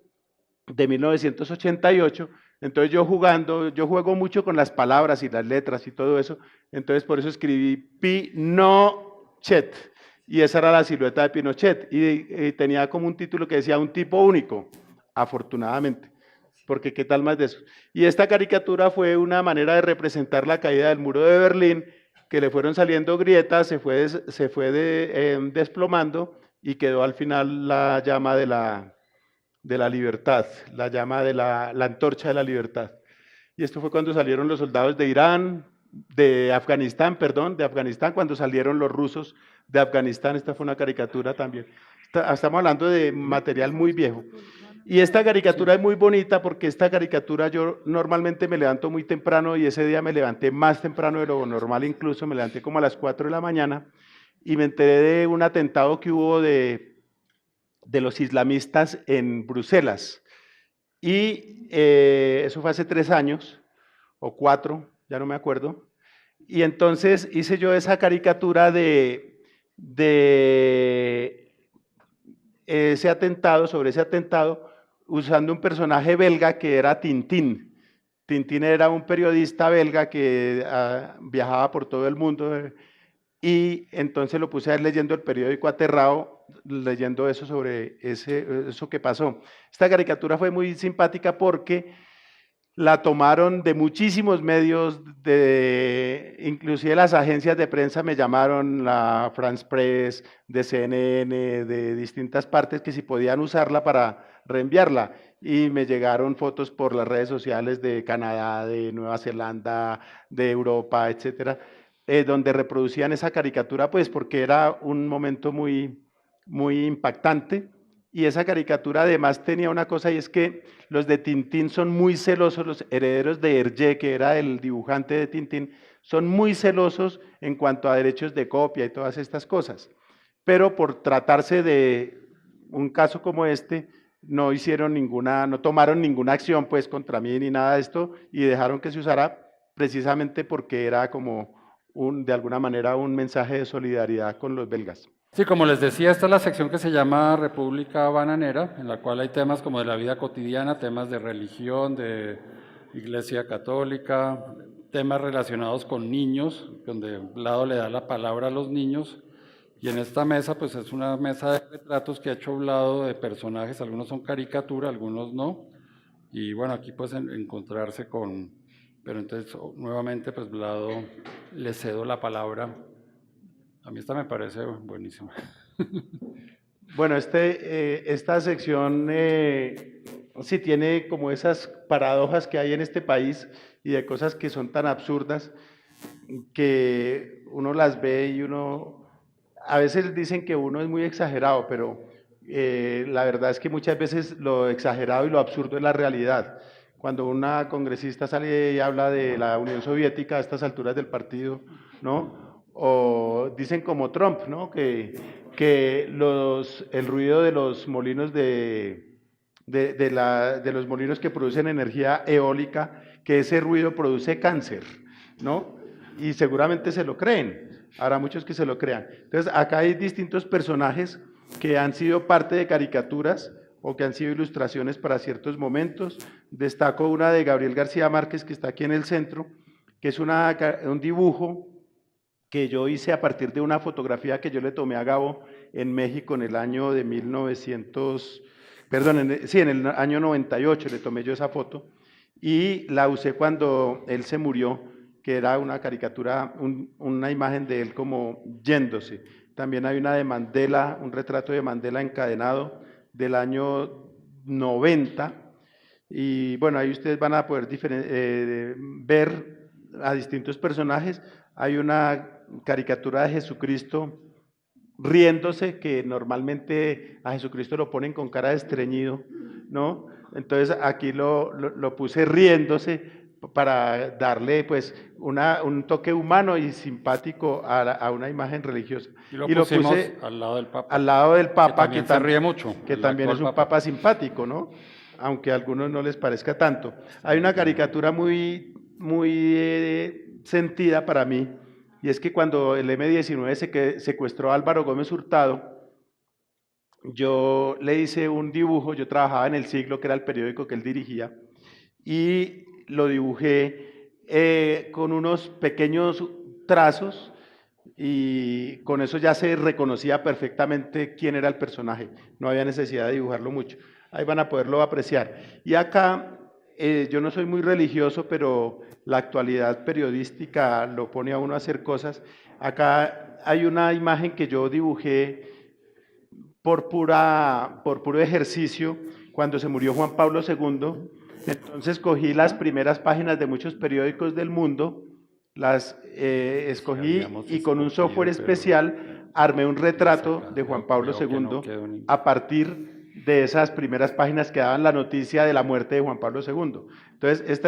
de 1988, entonces yo juego mucho con las palabras y las letras y todo eso, entonces por eso escribí Pinochet, y esa era la silueta de Pinochet, y tenía como un título que decía un tipo único, afortunadamente, porque qué tal más de eso. Y esta caricatura fue una manera de representar la caída del muro de Berlín, que le fueron saliendo grietas, se fue desplomando, y quedó al final la llama de la libertad, la llama de la antorcha de la libertad. Y esto fue cuando salieron los soldados de Afganistán, cuando salieron los rusos de Afganistán. Esta fue una caricatura también. Estamos hablando de material muy viejo. Y esta caricatura es muy bonita porque esta caricatura yo normalmente me levanto muy temprano y ese día me levanté más temprano de lo normal, incluso me levanté como a las 4 de la mañana y me enteré de un atentado que hubo de los islamistas en Bruselas. Y eso fue hace 3 años o 4, ya no me acuerdo. Y entonces hice yo esa caricatura de ese atentado, sobre ese atentado, usando un personaje belga que era Tintín. Tintín era un periodista belga que viajaba por todo el mundo, y entonces lo puse a él leyendo el periódico aterrado, leyendo eso sobre eso que pasó. Esta caricatura fue muy simpática porque la tomaron de muchísimos medios, inclusive las agencias de prensa me llamaron, la France Press, de CNN, de distintas partes, que si podían usarla para reenviarla. Y me llegaron fotos por las redes sociales de Canadá, de Nueva Zelanda, de Europa, etcétera, donde reproducían esa caricatura, pues porque era un momento muy impactante. Y esa caricatura además tenía una cosa, y es que los de Tintín son muy celosos, los herederos de Hergé, que era el dibujante de Tintín, son muy celosos en cuanto a derechos de copia y todas estas cosas. Pero por tratarse de un caso como este, no tomaron ninguna acción pues contra mí ni nada de esto, y dejaron que se usara precisamente porque era como de alguna manera un mensaje de solidaridad con los belgas. Sí, como les decía, esta es la sección que se llama República Bananera, en la cual hay temas como de la vida cotidiana, temas de religión, de Iglesia Católica, temas relacionados con niños, donde Vlado le da la palabra a los niños. Y en esta mesa, pues es una mesa de retratos que ha hecho Vlado de personajes, algunos son caricatura, algunos no. Y bueno, aquí pues encontrarse con... Pero entonces, nuevamente, pues Vlado, le cedo la palabra. A mí esta me parece buenísima. Bueno, esta sección sí tiene como esas paradojas que hay en este país y de cosas que son tan absurdas que uno las ve y a veces dicen que uno es muy exagerado, pero la verdad es que muchas veces lo exagerado y lo absurdo es la realidad. Cuando una congresista sale y habla de la Unión Soviética a estas alturas del partido, ¿no? O dicen como Trump, ¿no? Que el ruido de los molinos de los molinos que producen energía eólica, que ese ruido produce cáncer, ¿no? Y seguramente se lo creen, habrá muchos que se lo crean. Entonces, acá hay distintos personajes que han sido parte de caricaturas o que han sido ilustraciones para ciertos momentos. Destaco una de Gabriel García Márquez, que está aquí en el centro, que es un dibujo que yo hice a partir de una fotografía que yo le tomé a Gabo en México en el año de en el año 98 le tomé yo esa foto y la usé cuando él se murió, que era una caricatura, una imagen de él como yéndose. También hay una de Mandela, un retrato de Mandela encadenado del año 90, y bueno, ahí ustedes van a poder ver a distintos personajes. Hay una caricatura de Jesucristo riéndose, que normalmente a Jesucristo lo ponen con cara de estreñido, ¿no? Entonces aquí lo puse riéndose para darle pues un toque humano y simpático a una imagen religiosa. Y lo puse al lado del Papa. Al lado del Papa, que también se ríe mucho. Que también es un Papa simpático, ¿no? Aunque a algunos no les parezca tanto. Hay una caricatura muy sentida para mí, y es que cuando el M-19 secuestró a Álvaro Gómez Hurtado, yo le hice un dibujo, yo trabajaba en El Siglo, que era el periódico que él dirigía, y lo dibujé con unos pequeños trazos, y con eso ya se reconocía perfectamente quién era el personaje, no había necesidad de dibujarlo mucho. Ahí van a poderlo apreciar. Y acá, yo no soy muy religioso, pero la actualidad periodística lo pone a uno a hacer cosas. Acá hay una imagen que yo dibujé por puro ejercicio cuando se murió Juan Pablo II. Entonces cogí las primeras páginas de muchos periódicos del mundo, las escogí y con un software especial armé un retrato de Juan Pablo II a partir de esas primeras páginas que daban la noticia de la muerte de Juan Pablo II. Entonces,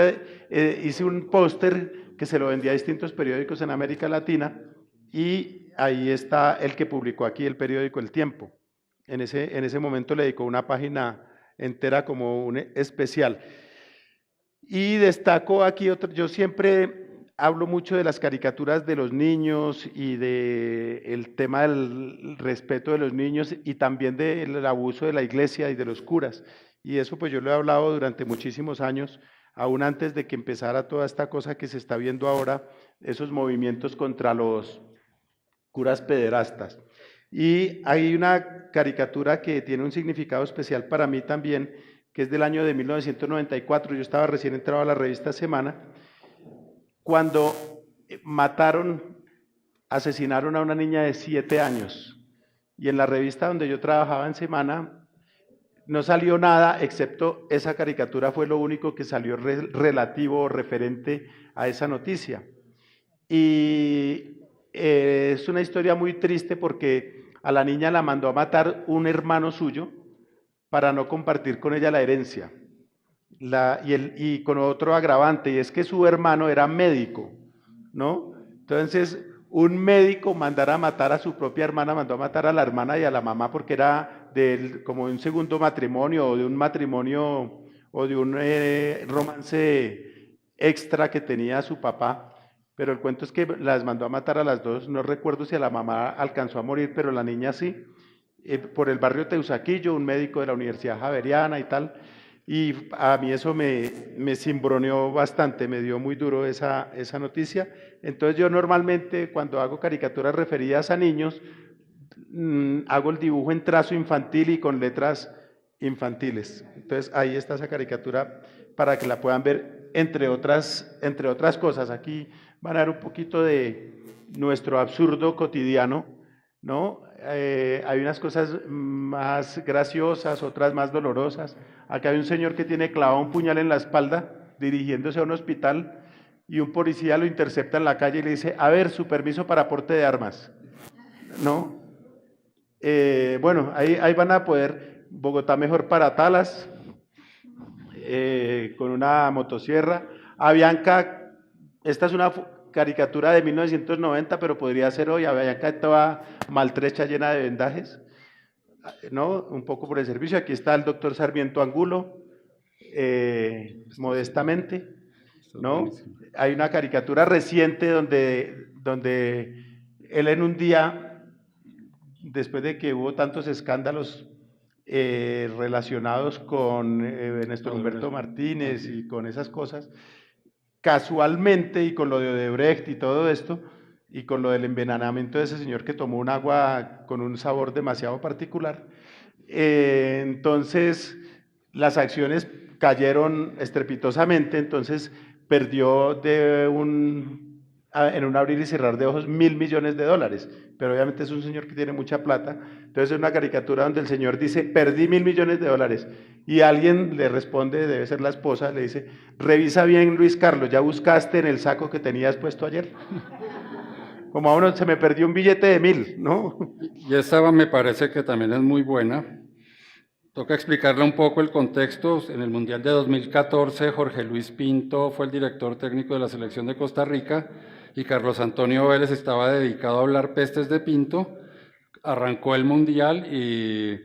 hice un póster que se lo vendía a distintos periódicos en América Latina, y ahí está el que publicó aquí el periódico El Tiempo. En ese momento le dedicó una página entera como un especial. Y destaco aquí yo siempre hablo mucho de las caricaturas de los niños y del tema del respeto de los niños y también del abuso de la iglesia y de los curas. Y eso pues yo lo he hablado durante muchísimos años, aún antes de que empezara toda esta cosa que se está viendo ahora, esos movimientos contra los curas pederastas. Y hay una caricatura que tiene un significado especial para mí también, que es del año de 1994, yo estaba recién entrado a la revista Semana, cuando asesinaron a una niña de 7 años, y en la revista donde yo trabajaba en Semana, no salió nada, excepto esa caricatura fue lo único que salió relativo o referente a esa noticia. Y es una historia muy triste porque a la niña la mandó a matar un hermano suyo para no compartir con ella la herencia. Y con otro agravante, y es que su hermano era médico, ¿no? Entonces, un médico mandara a matar a su propia hermana, mandó a matar a la hermana y a la mamá porque era como de un segundo matrimonio o de un matrimonio o de un romance extra que tenía su papá. Pero el cuento es que las mandó a matar a las dos, no recuerdo si a la mamá alcanzó a morir, pero la niña sí, por el barrio Teusaquillo, un médico de la Universidad Javeriana y tal, y a mí eso me cimbroneó bastante, me dio muy duro esa noticia. Entonces yo normalmente cuando hago caricaturas referidas a niños, hago el dibujo en trazo infantil y con letras infantiles. Entonces ahí está esa caricatura para que la puedan ver, entre otras cosas. Aquí van a ver un poquito de nuestro absurdo cotidiano, ¿no? Hay unas cosas más graciosas, otras más dolorosas. Acá hay un señor que tiene clavado un puñal en la espalda, dirigiéndose a un hospital, y un policía lo intercepta en la calle y le dice, a ver, su permiso para porte de armas, ¿no? Bueno, ahí van a poder, Bogotá mejor para Talas, con una motosierra. Avianca, esta es una caricatura de 1990, pero podría ser hoy. Avianca toda maltrecha, llena de vendajes, ¿no? Un poco por el servicio. Aquí está el doctor Sarmiento Angulo, modestamente, ¿no? Hay una caricatura reciente donde él en un día, después de que hubo tantos escándalos relacionados con Néstor Humberto Martínez y con esas cosas, casualmente, y con lo de Odebrecht y todo esto, y con lo del envenenamiento de ese señor que tomó un agua con un sabor demasiado particular, entonces las acciones cayeron estrepitosamente, entonces perdió en un abrir y cerrar de ojos $1.000 millones, pero obviamente es un señor que tiene mucha plata. Entonces es una caricatura donde el señor dice, perdí $1.000 millones, y alguien le responde, debe ser la esposa, le dice, revisa bien, Luis Carlos, ¿ya buscaste en el saco que tenías puesto ayer? Como a uno se me perdió un billete de 1.000, ¿no? Y esta me parece que también es muy buena. Toca explicarle un poco el contexto. En el Mundial de 2014, Jorge Luis Pinto fue el director técnico de la selección de Costa Rica y Carlos Antonio Vélez estaba dedicado a hablar pestes de Pinto. Arrancó el Mundial y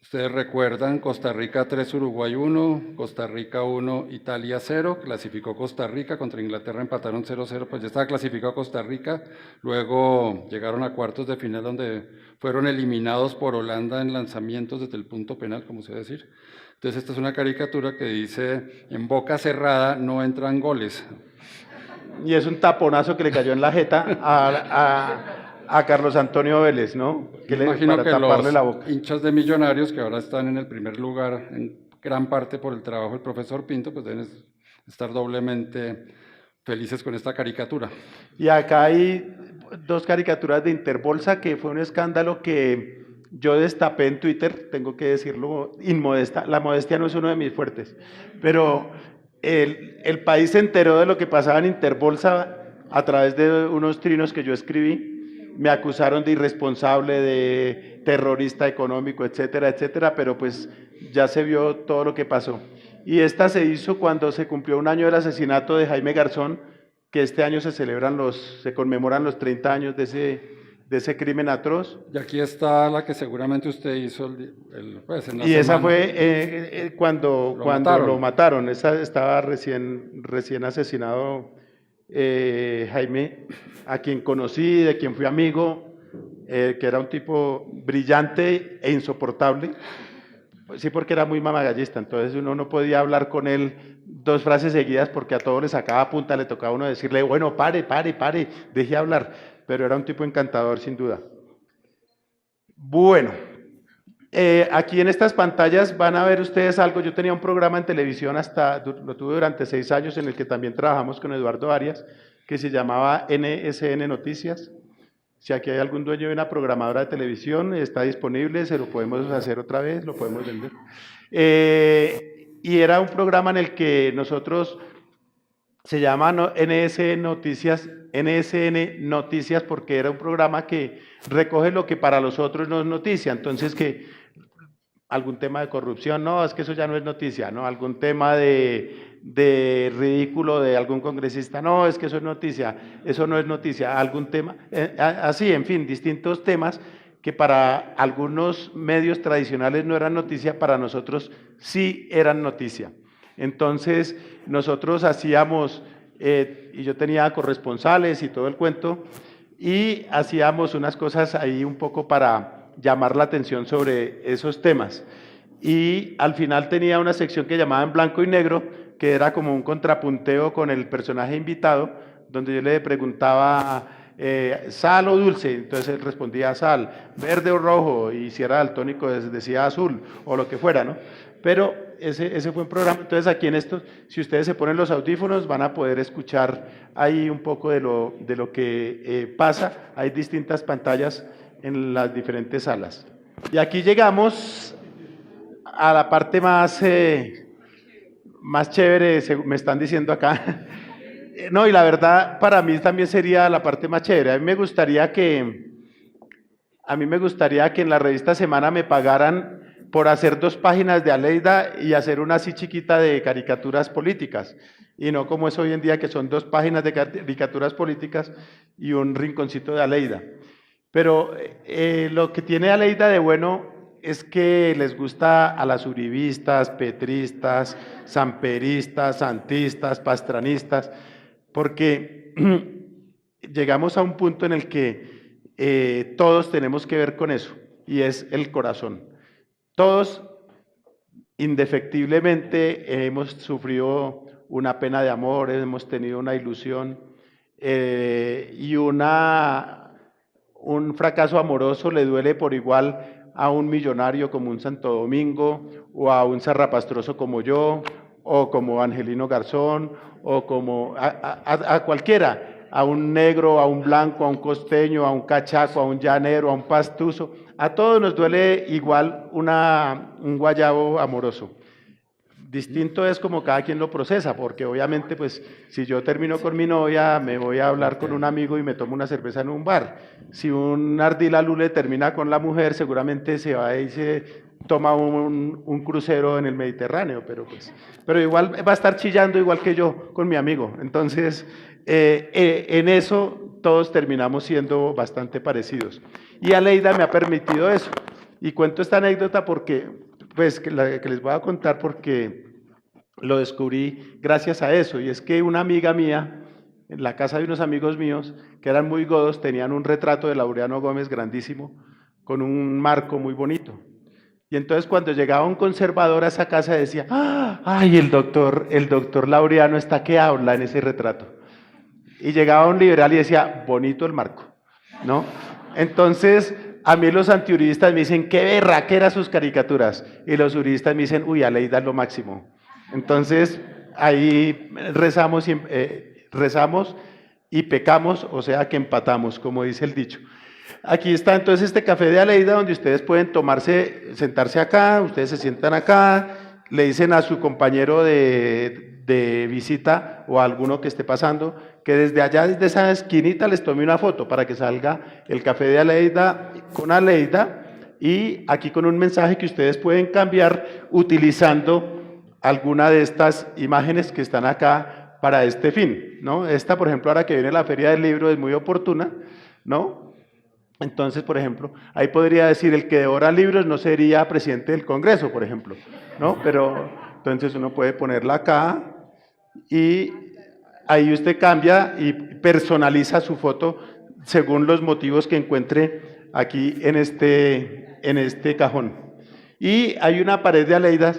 ustedes recuerdan, Costa Rica 3, Uruguay 1, Costa Rica 1, Italia 0, clasificó Costa Rica, contra Inglaterra empataron 0-0, pues ya estaba clasificado Costa Rica, luego llegaron a cuartos de final donde fueron eliminados por Holanda en lanzamientos desde el punto penal, como se debe decir. Entonces esta es una caricatura que dice, en boca cerrada no entran goles. Y es un taponazo que le cayó en la jeta a Carlos Antonio Vélez, ¿no? Imagino que los hinchas de Millonarios, que ahora están en el primer lugar, en gran parte por el trabajo del profesor Pinto, pues deben estar doblemente felices con esta caricatura. Y acá hay dos caricaturas de Interbolsa, que fue un escándalo que yo destapé en Twitter, tengo que decirlo, inmodesta. La modestia no es uno de mis fuertes, pero el país se enteró de lo que pasaba en Interbolsa a través de unos trinos que yo escribí. Me acusaron de irresponsable, de terrorista económico, etcétera, etcétera, pero pues ya se vio todo lo que pasó. Y esta se hizo cuando se cumplió un año del asesinato de Jaime Garzón, que este año se conmemoran los 30 años de ese crimen atroz. Y aquí está la que seguramente usted hizo pues en la semana. Esa fue cuando lo mataron. Esa estaba recién asesinado Jaime, a quien conocí, de quien fui amigo, que era un tipo brillante e insoportable. Sí, porque era muy mamagallista, entonces uno no podía hablar con él 2 frases seguidas porque a todos le sacaba punta, le tocaba a uno decirle, bueno, pare, deje hablar, pero era un tipo encantador sin duda. Bueno, aquí en estas pantallas van a ver ustedes algo. Yo tenía un programa en televisión, lo tuve durante 6 años, en el que también trabajamos con Eduardo Arias, que se llamaba NSN Noticias. Si aquí hay algún dueño de una programadora de televisión, está disponible, se lo podemos hacer otra vez, lo podemos vender. Y era un programa en el que nosotros, se llama NSN Noticias porque era un programa que recoge lo que para los otros no es noticia. Entonces, que algún tema de corrupción, no, es que eso ya no es noticia, ¿no? Algún tema de ridículo de algún congresista, no, es que eso es noticia, eso no es noticia, algún tema, así, en fin, distintos temas que para algunos medios tradicionales no eran noticia, para nosotros sí eran noticia. Entonces, nosotros hacíamos, y yo tenía corresponsales y todo el cuento, y hacíamos unas cosas ahí un poco para llamar la atención sobre esos temas. Y al final tenía una sección que llamaba En Blanco y Negro, que era como un contrapunteo con el personaje invitado, donde yo le preguntaba sal o dulce, entonces él respondía sal, verde o rojo, y si era daltónico decía azul, o lo que fuera, ¿no? Pero ese fue un programa. Entonces aquí en esto, si ustedes se ponen los audífonos, van a poder escuchar ahí un poco de lo que pasa. Hay distintas pantallas en las diferentes salas. Y aquí llegamos a la parte más chévere, me están diciendo acá. No, y la verdad, para mí también sería la parte más chévere. A mí me gustaría que en la revista Semana me pagaran por hacer 2 páginas de Aleida y hacer una así chiquita de caricaturas políticas, y no como es hoy en día, que son 2 páginas de caricaturas políticas y un rinconcito de Aleida. Pero lo que tiene Aleida de bueno es que les gusta a las uribistas, petristas, samperistas, santistas, pastranistas, porque llegamos a un punto en el que todos tenemos que ver con eso, y es el corazón. Todos, indefectiblemente, hemos sufrido una pena de amor, hemos tenido una ilusión y un fracaso amoroso le duele por igual a un millonario como un Santo Domingo, o a un zarrapastroso como yo, o como Angelino Garzón, o como a cualquiera, a un negro, a un blanco, a un costeño, a un cachaco, a un llanero, a un pastuso. A todos nos duele igual un guayabo amoroso. Distinto es como cada quien lo procesa, porque obviamente, pues, si yo termino con mi novia, me voy a hablar con un amigo y me tomo una cerveza en un bar. Si un Ardila Lule termina con la mujer, seguramente se va y se toma un crucero en el Mediterráneo, pero igual va a estar chillando igual que yo con mi amigo. Entonces, en eso todos terminamos siendo bastante parecidos. Y Aleida me ha permitido eso. Y cuento esta anécdota porque, pues, que les voy a contar porque lo descubrí gracias a eso. Y es que una amiga mía, en la casa de unos amigos míos, que eran muy godos, tenían un retrato de Laureano Gómez grandísimo, con un marco muy bonito. Y entonces cuando llegaba un conservador a esa casa decía, ¡ay, el doctor Laureano está que habla en ese retrato! Y llegaba un liberal y decía, bonito el marco, ¿no? Entonces, a mí los antiuribistas me dicen, qué berraqueras sus caricaturas. Y los uribistas me dicen, uy, Aleida es lo máximo. Entonces, ahí rezamos y pecamos, o sea que empatamos, como dice el dicho. Aquí está entonces este café de Aleida, donde ustedes pueden sentarse acá, ustedes se sientan acá, le dicen a su compañero de visita o a alguno que esté pasando, que desde allá, desde esa esquinita, les tome una foto para que salga el café de Aleida con Aleida, y aquí con un mensaje que ustedes pueden cambiar utilizando alguna de estas imágenes que están acá para este fin, ¿no? Esta, por ejemplo, ahora que viene la Feria del Libro, es muy oportuna, ¿no? Entonces, por ejemplo, ahí podría decir, el que devora libros no sería presidente del Congreso, por ejemplo, ¿no? Pero entonces uno puede ponerla acá y ahí usted cambia y personaliza su foto según los motivos que encuentre aquí en este cajón. Y hay una pared de Aleida.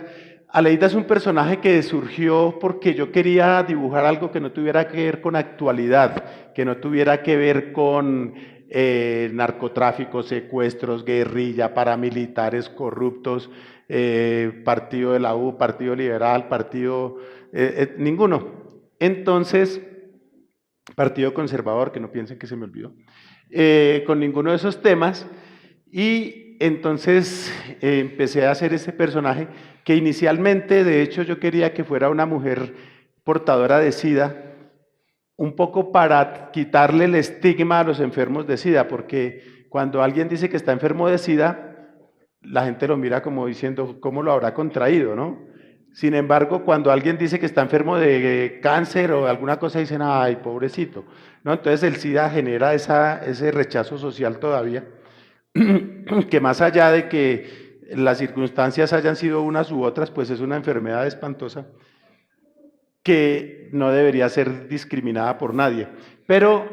Aleida es un personaje que surgió porque yo quería dibujar algo que no tuviera que ver con actualidad, que no tuviera que ver con narcotráfico, secuestros, guerrilla, paramilitares corruptos, partido de la U, partido liberal, ninguno. Entonces, partido conservador, que no piensen que se me olvidó, con ninguno de esos temas, y entonces empecé a hacer ese personaje que inicialmente, de hecho, yo quería que fuera una mujer portadora de SIDA, un poco para quitarle el estigma a los enfermos de SIDA, porque cuando alguien dice que está enfermo de SIDA, la gente lo mira como diciendo, ¿cómo lo habrá contraído, no? Sin embargo, cuando alguien dice que está enfermo de cáncer o alguna cosa, dicen, ay, pobrecito, ¿no? Entonces el SIDA genera ese rechazo social todavía, que más allá de que las circunstancias hayan sido unas u otras, pues es una enfermedad espantosa que no debería ser discriminada por nadie. Pero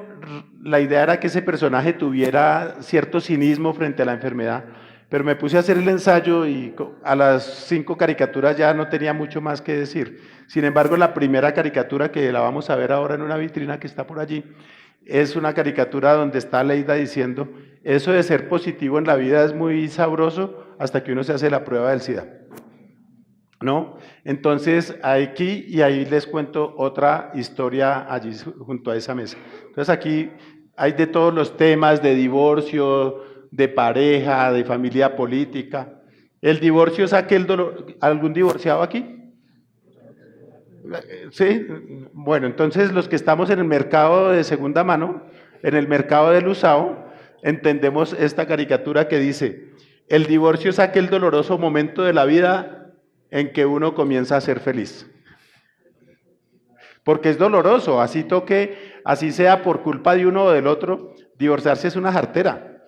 la idea era que ese personaje tuviera cierto cinismo frente a la enfermedad, pero me puse a hacer el ensayo y a las 5 caricaturas ya no tenía mucho más que decir. Sin embargo, la primera caricatura, que la vamos a ver ahora en una vitrina que está por allí, es una caricatura donde está Leida diciendo, eso de ser positivo en la vida es muy sabroso hasta que uno se hace la prueba del SIDA, ¿no? Entonces, aquí, y ahí les cuento otra historia allí junto a esa mesa. Entonces, aquí hay de todos los temas, de divorcio, de pareja, de familia política. El divorcio es aquel dolor. ¿Algún divorciado aquí? Sí, bueno, entonces los que estamos en el mercado de segunda mano, en el mercado del usado, entendemos esta caricatura que dice, el divorcio es aquel doloroso momento de la vida en que uno comienza a ser feliz. Porque es doloroso, así sea por culpa de uno o del otro, divorciarse es una jartera,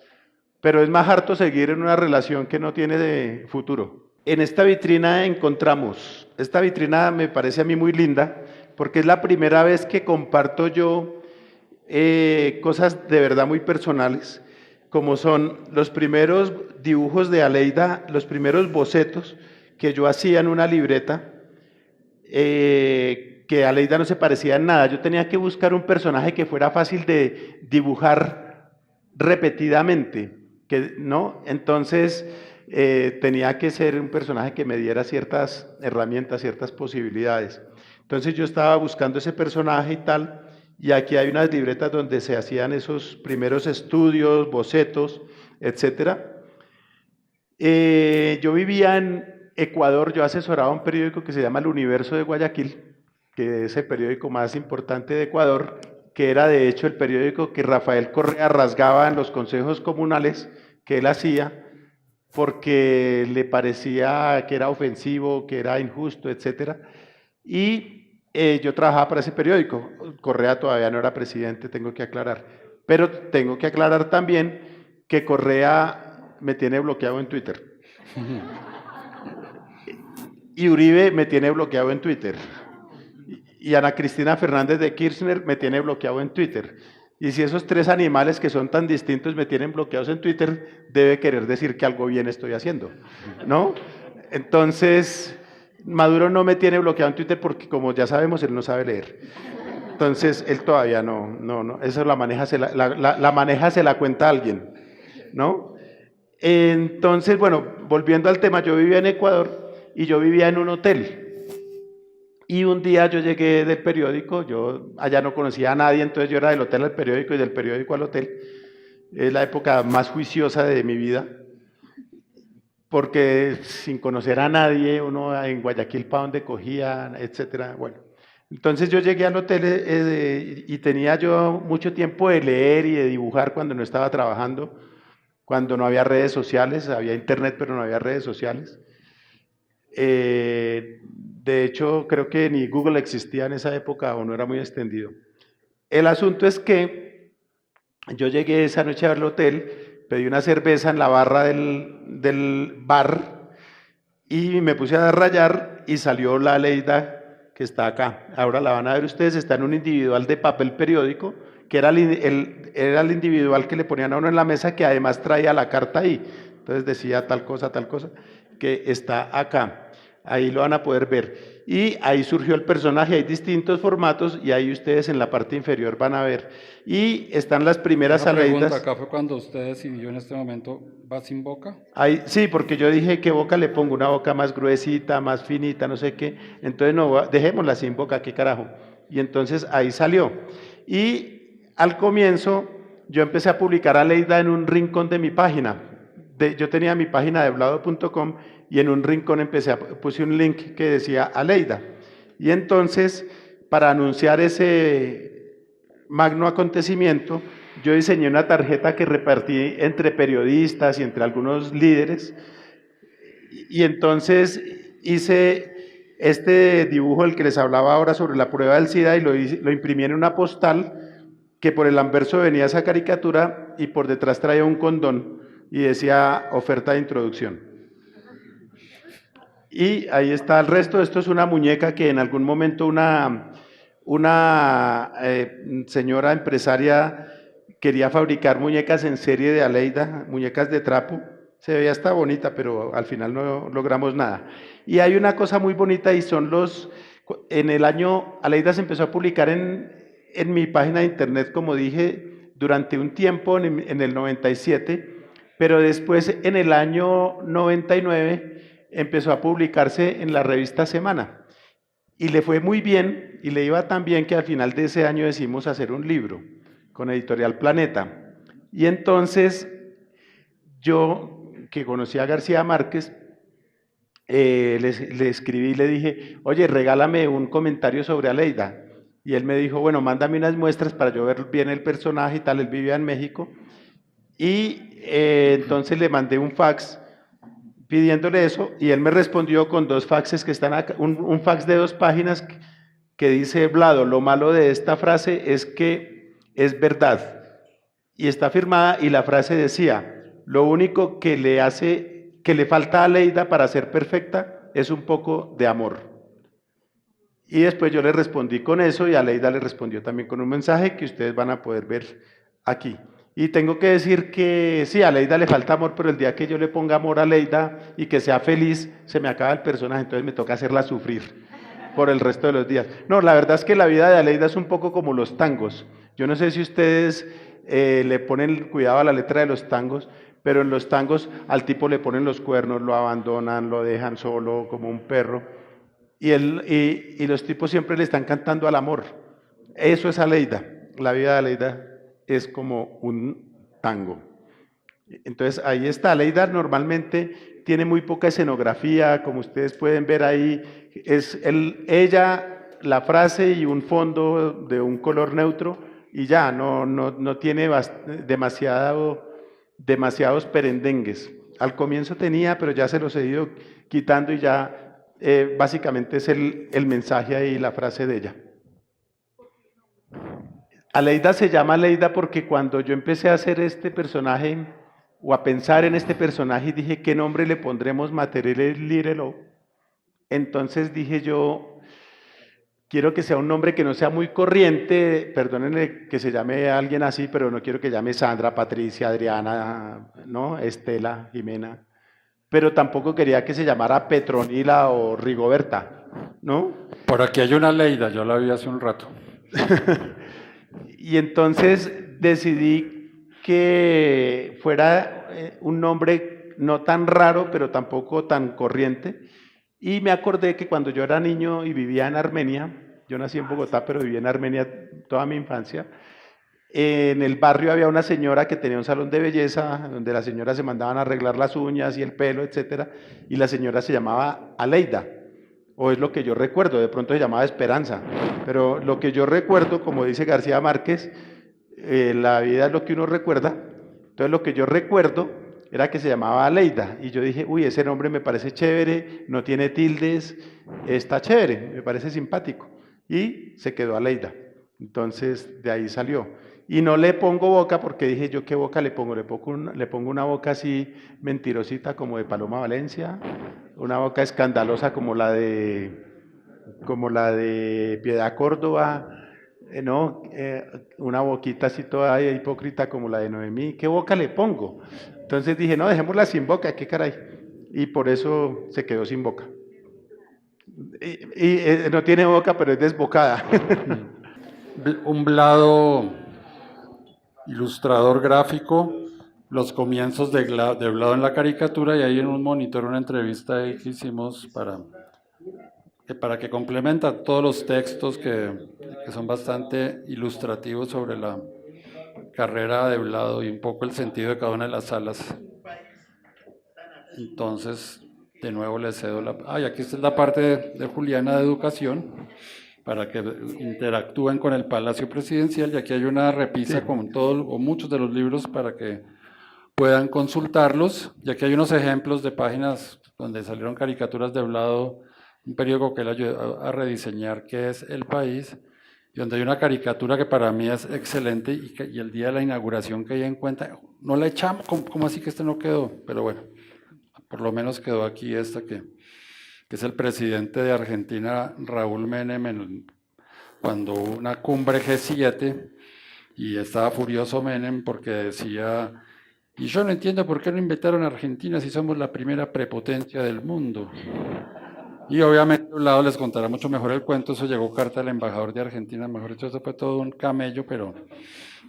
pero es más harto seguir en una relación que no tiene de futuro. En esta vitrina encontramos, esta vitrina me parece a mí muy linda, porque es la primera vez que comparto yo cosas de verdad muy personales, como son los primeros dibujos de Aleida, los primeros bocetos que yo hacía en una libreta, que Aleida no se parecía en nada. Yo tenía que buscar un personaje que fuera fácil de dibujar repetidamente, ¿no? Entonces tenía que ser un personaje que me diera ciertas herramientas, ciertas posibilidades. Entonces yo estaba buscando ese personaje y tal, y aquí hay unas libretas donde se hacían esos primeros estudios, bocetos, etcétera. Yo vivía en Ecuador, yo asesoraba un periódico que se llama El Universo de Guayaquil, que es el periódico más importante de Ecuador, que era de hecho el periódico que Rafael Correa rasgaba en los consejos comunales que él hacía, porque le parecía que era ofensivo, que era injusto, etcétera. Y yo trabajaba para ese periódico. Correa todavía no era presidente, tengo que aclarar. Pero tengo que aclarar también que Correa me tiene bloqueado en Twitter. Y Uribe me tiene bloqueado en Twitter. Y Ana Cristina Fernández de Kirchner me tiene bloqueado en Twitter. Y si esos 3 animales que son tan distintos me tienen bloqueados en Twitter, debe querer decir que algo bien estoy haciendo, ¿no? Entonces, Maduro no me tiene bloqueado en Twitter porque, como ya sabemos, él no sabe leer. Entonces, él todavía no, eso la maneja, se la cuenta alguien, ¿no? Entonces, bueno, volviendo al tema, yo vivía en Ecuador y yo vivía en un hotel. Y un día yo llegué del periódico, yo allá no conocía a nadie, entonces yo era del hotel al periódico y del periódico al hotel. Es la época más juiciosa de mi vida, porque sin conocer a nadie, uno en Guayaquil para donde cogía, etcétera. Bueno, entonces yo llegué al hotel y tenía yo mucho tiempo de leer y de dibujar cuando no estaba trabajando, cuando no había redes sociales, había internet pero no había redes sociales. De hecho, creo que ni Google existía en esa época o no era muy extendido. El asunto es que yo llegué esa noche al hotel, pedí una cerveza en la barra del bar y me puse a rayar y salió la Aleida que está acá. Ahora la van a ver ustedes, está en un individual de papel periódico, que era el individual que le ponían a uno en la mesa, que además traía la carta ahí. Entonces decía tal cosa, que está acá. ahí lo van a poder ver. Y ahí surgió el personaje, hay distintos formatos y ahí ustedes en la parte inferior van a ver. Y están las primeras Una pregunta, Aleidas. acá fue cuando usted decidió en este momento, ¿va sin boca? Ahí, sí, porque yo dije qué boca le pongo, una boca más gruesita, más finita, no sé qué. Entonces no, dejémosla sin boca, qué carajo. Y entonces ahí salió. Y al comienzo yo empecé a publicar Aleida en un rincón de mi página. Yo tenía mi página de blado.com y en un rincón puse un link que decía Aleida. Y entonces, para anunciar ese magno acontecimiento, yo diseñé una tarjeta que repartí entre periodistas y entre algunos líderes. Y entonces hice este dibujo del que les hablaba ahora sobre la prueba del SIDA y lo imprimí en una postal que por el anverso venía esa caricatura y por detrás traía un condón y decía oferta de introducción. Y ahí está el resto. Esto es una muñeca que en algún momento una señora empresaria quería fabricar muñecas en serie de Aleida, muñecas de trapo. Se veía hasta bonita, pero al final no logramos nada. Y hay una cosa muy bonita y son en el año, Aleida se empezó a publicar en mi página de internet, como dije, durante un tiempo en el 97, pero después en el año 99 empezó a publicarse en la revista Semana. Y le fue muy bien, y le iba tan bien que al final de ese año decidimos hacer un libro con Editorial Planeta. Y entonces yo, que conocí a García Márquez, le escribí y le dije, oye, regálame un comentario sobre Aleida. Y él me dijo, bueno, mándame unas muestras para yo ver bien el personaje y tal. Él vivía en México. Y entonces le mandé un fax pidiéndole eso y él me respondió con dos faxes que están acá, un fax de 2 páginas que dice, Vlado, lo malo de esta frase es que es verdad. Y está firmada y la frase decía, lo único que le falta a Aleida para ser perfecta es un poco de amor. Y después yo le respondí con eso y Aleida le respondió también con un mensaje que ustedes van a poder ver aquí. Y tengo que decir que sí, a Aleida le falta amor, pero el día que yo le ponga amor a Aleida y que sea feliz, se me acaba el personaje, entonces me toca hacerla sufrir por el resto de los días. No, la verdad es que la vida de Aleida es un poco como los tangos. Yo no sé si ustedes le ponen cuidado a la letra de los tangos, pero en los tangos al tipo le ponen los cuernos, lo abandonan, lo dejan solo como un perro, y los tipos siempre le están cantando al amor. Eso es Aleida, la vida de Aleida es como un tango. Entonces ahí está, Aleida normalmente tiene muy poca escenografía, como ustedes pueden ver ahí, es ella, la frase y un fondo de un color neutro y ya, no tiene demasiados perendengues. Al comienzo tenía, pero ya se los he ido quitando y ya básicamente es el mensaje ahí, la frase de ella. Aleida se llama Aleida porque cuando yo empecé a hacer este personaje o a pensar en este personaje dije, ¿qué nombre le pondremos Material? Entonces dije yo, quiero que sea un nombre que no sea muy corriente, perdónenle que se llame a alguien así, pero no quiero que llame Sandra, Patricia, Adriana, ¿no? Estela, Jimena, pero tampoco quería que se llamara Petronila o Rigoberta, ¿no? Por aquí hay una Aleida, yo la vi hace un rato. Y entonces decidí que fuera un nombre no tan raro, pero tampoco tan corriente. Y me acordé que cuando yo era niño y vivía en Armenia, yo nací en Bogotá, pero viví en Armenia toda mi infancia, en el barrio había una señora que tenía un salón de belleza, donde las señoras se mandaban a arreglar las uñas y el pelo, etcétera, y la señora se llamaba Aleida. O es lo que yo recuerdo, de pronto se llamaba Esperanza, pero lo que yo recuerdo, como dice García Márquez, la vida es lo que uno recuerda, entonces lo que yo recuerdo era que se llamaba Aleida, y yo dije, uy, ese nombre me parece chévere, no tiene tildes, está chévere, me parece simpático, y se quedó Aleida, entonces de ahí salió. Y no le pongo boca porque dije yo, ¿qué boca le pongo? Le pongo una boca así mentirosita como de Paloma Valencia, una boca escandalosa como la de Piedad Córdoba, ¿no? Una boquita así toda hipócrita como la de Noemí. ¿Qué boca le pongo? Entonces dije, no, dejémosla sin boca, qué caray. Y por eso se quedó sin boca. No tiene boca, pero es desbocada. Un Blado ilustrador gráfico, los comienzos de Blado en la caricatura, y ahí en un monitor una entrevista ahí que hicimos para que complementa todos los textos que son bastante ilustrativos sobre la carrera de Blado y un poco el sentido de cada una de las salas. Entonces, de nuevo le cedo y aquí está la parte de Juliana de educación, para que interactúen con el Palacio Presidencial, y aquí hay una repisa con todos o muchos de los libros para que puedan consultarlos, y aquí hay unos ejemplos de páginas donde salieron caricaturas de Blado, un periódico que él ayudó a rediseñar, que es El País, y donde hay una caricatura que para mí es excelente, y el día de la inauguración que ella en cuenta, no la echamos, ¿cómo así que este no quedó? Pero bueno, por lo menos quedó aquí esta que es el presidente de Argentina, Raúl Menem, cuando hubo una cumbre G7, y estaba furioso Menem porque decía, y yo no entiendo por qué no invitaron a Argentina si somos la primera prepotencia del mundo. Y obviamente de un lado les contará mucho mejor el cuento, eso llegó carta al embajador de Argentina, mejor dicho, eso fue todo un camello, pero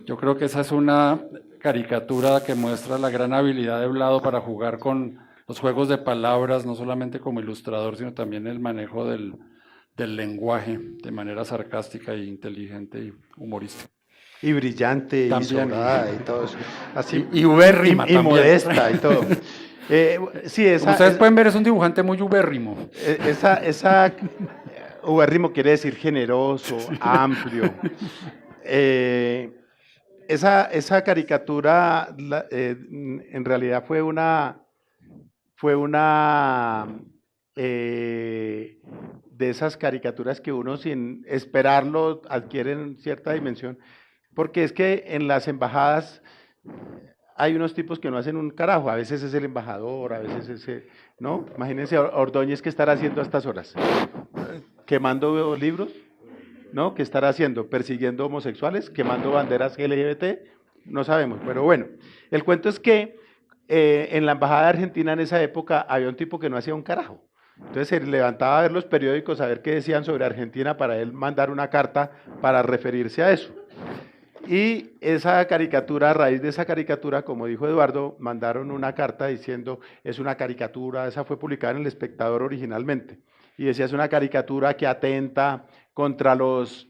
yo creo que esa es una caricatura que muestra la gran habilidad de Blado para jugar con los juegos de palabras, no solamente como ilustrador, sino también el manejo del lenguaje de manera sarcástica e inteligente y humorística. Y brillante, también, y sobrada, y todo eso. Así, y ubérrima y modesta, y todo. Sí, como ustedes pueden ver, es un dibujante muy ubérrimo. Ubérrimo quiere decir generoso, amplio. Esa caricatura en realidad fue una de esas caricaturas que uno sin esperarlo adquieren cierta dimensión, porque es que en las embajadas hay unos tipos que no hacen un carajo, a veces es el embajador, a veces es, ¿no? Imagínense a Ordóñez, ¿qué estará haciendo a estas horas? ¿Quemando libros? ¿No? ¿Qué estará haciendo? ¿Persiguiendo homosexuales? ¿Quemando banderas LGBT? No sabemos, pero bueno, el cuento es que en la embajada de Argentina en esa época había un tipo que no hacía un carajo. Entonces se levantaba a ver los periódicos, a ver qué decían sobre Argentina para él mandar una carta para referirse a eso. Y esa caricatura, a raíz de esa caricatura, como dijo Eduardo, mandaron una carta diciendo, es una caricatura, esa fue publicada en El Espectador originalmente, y decía, es una caricatura que atenta contra las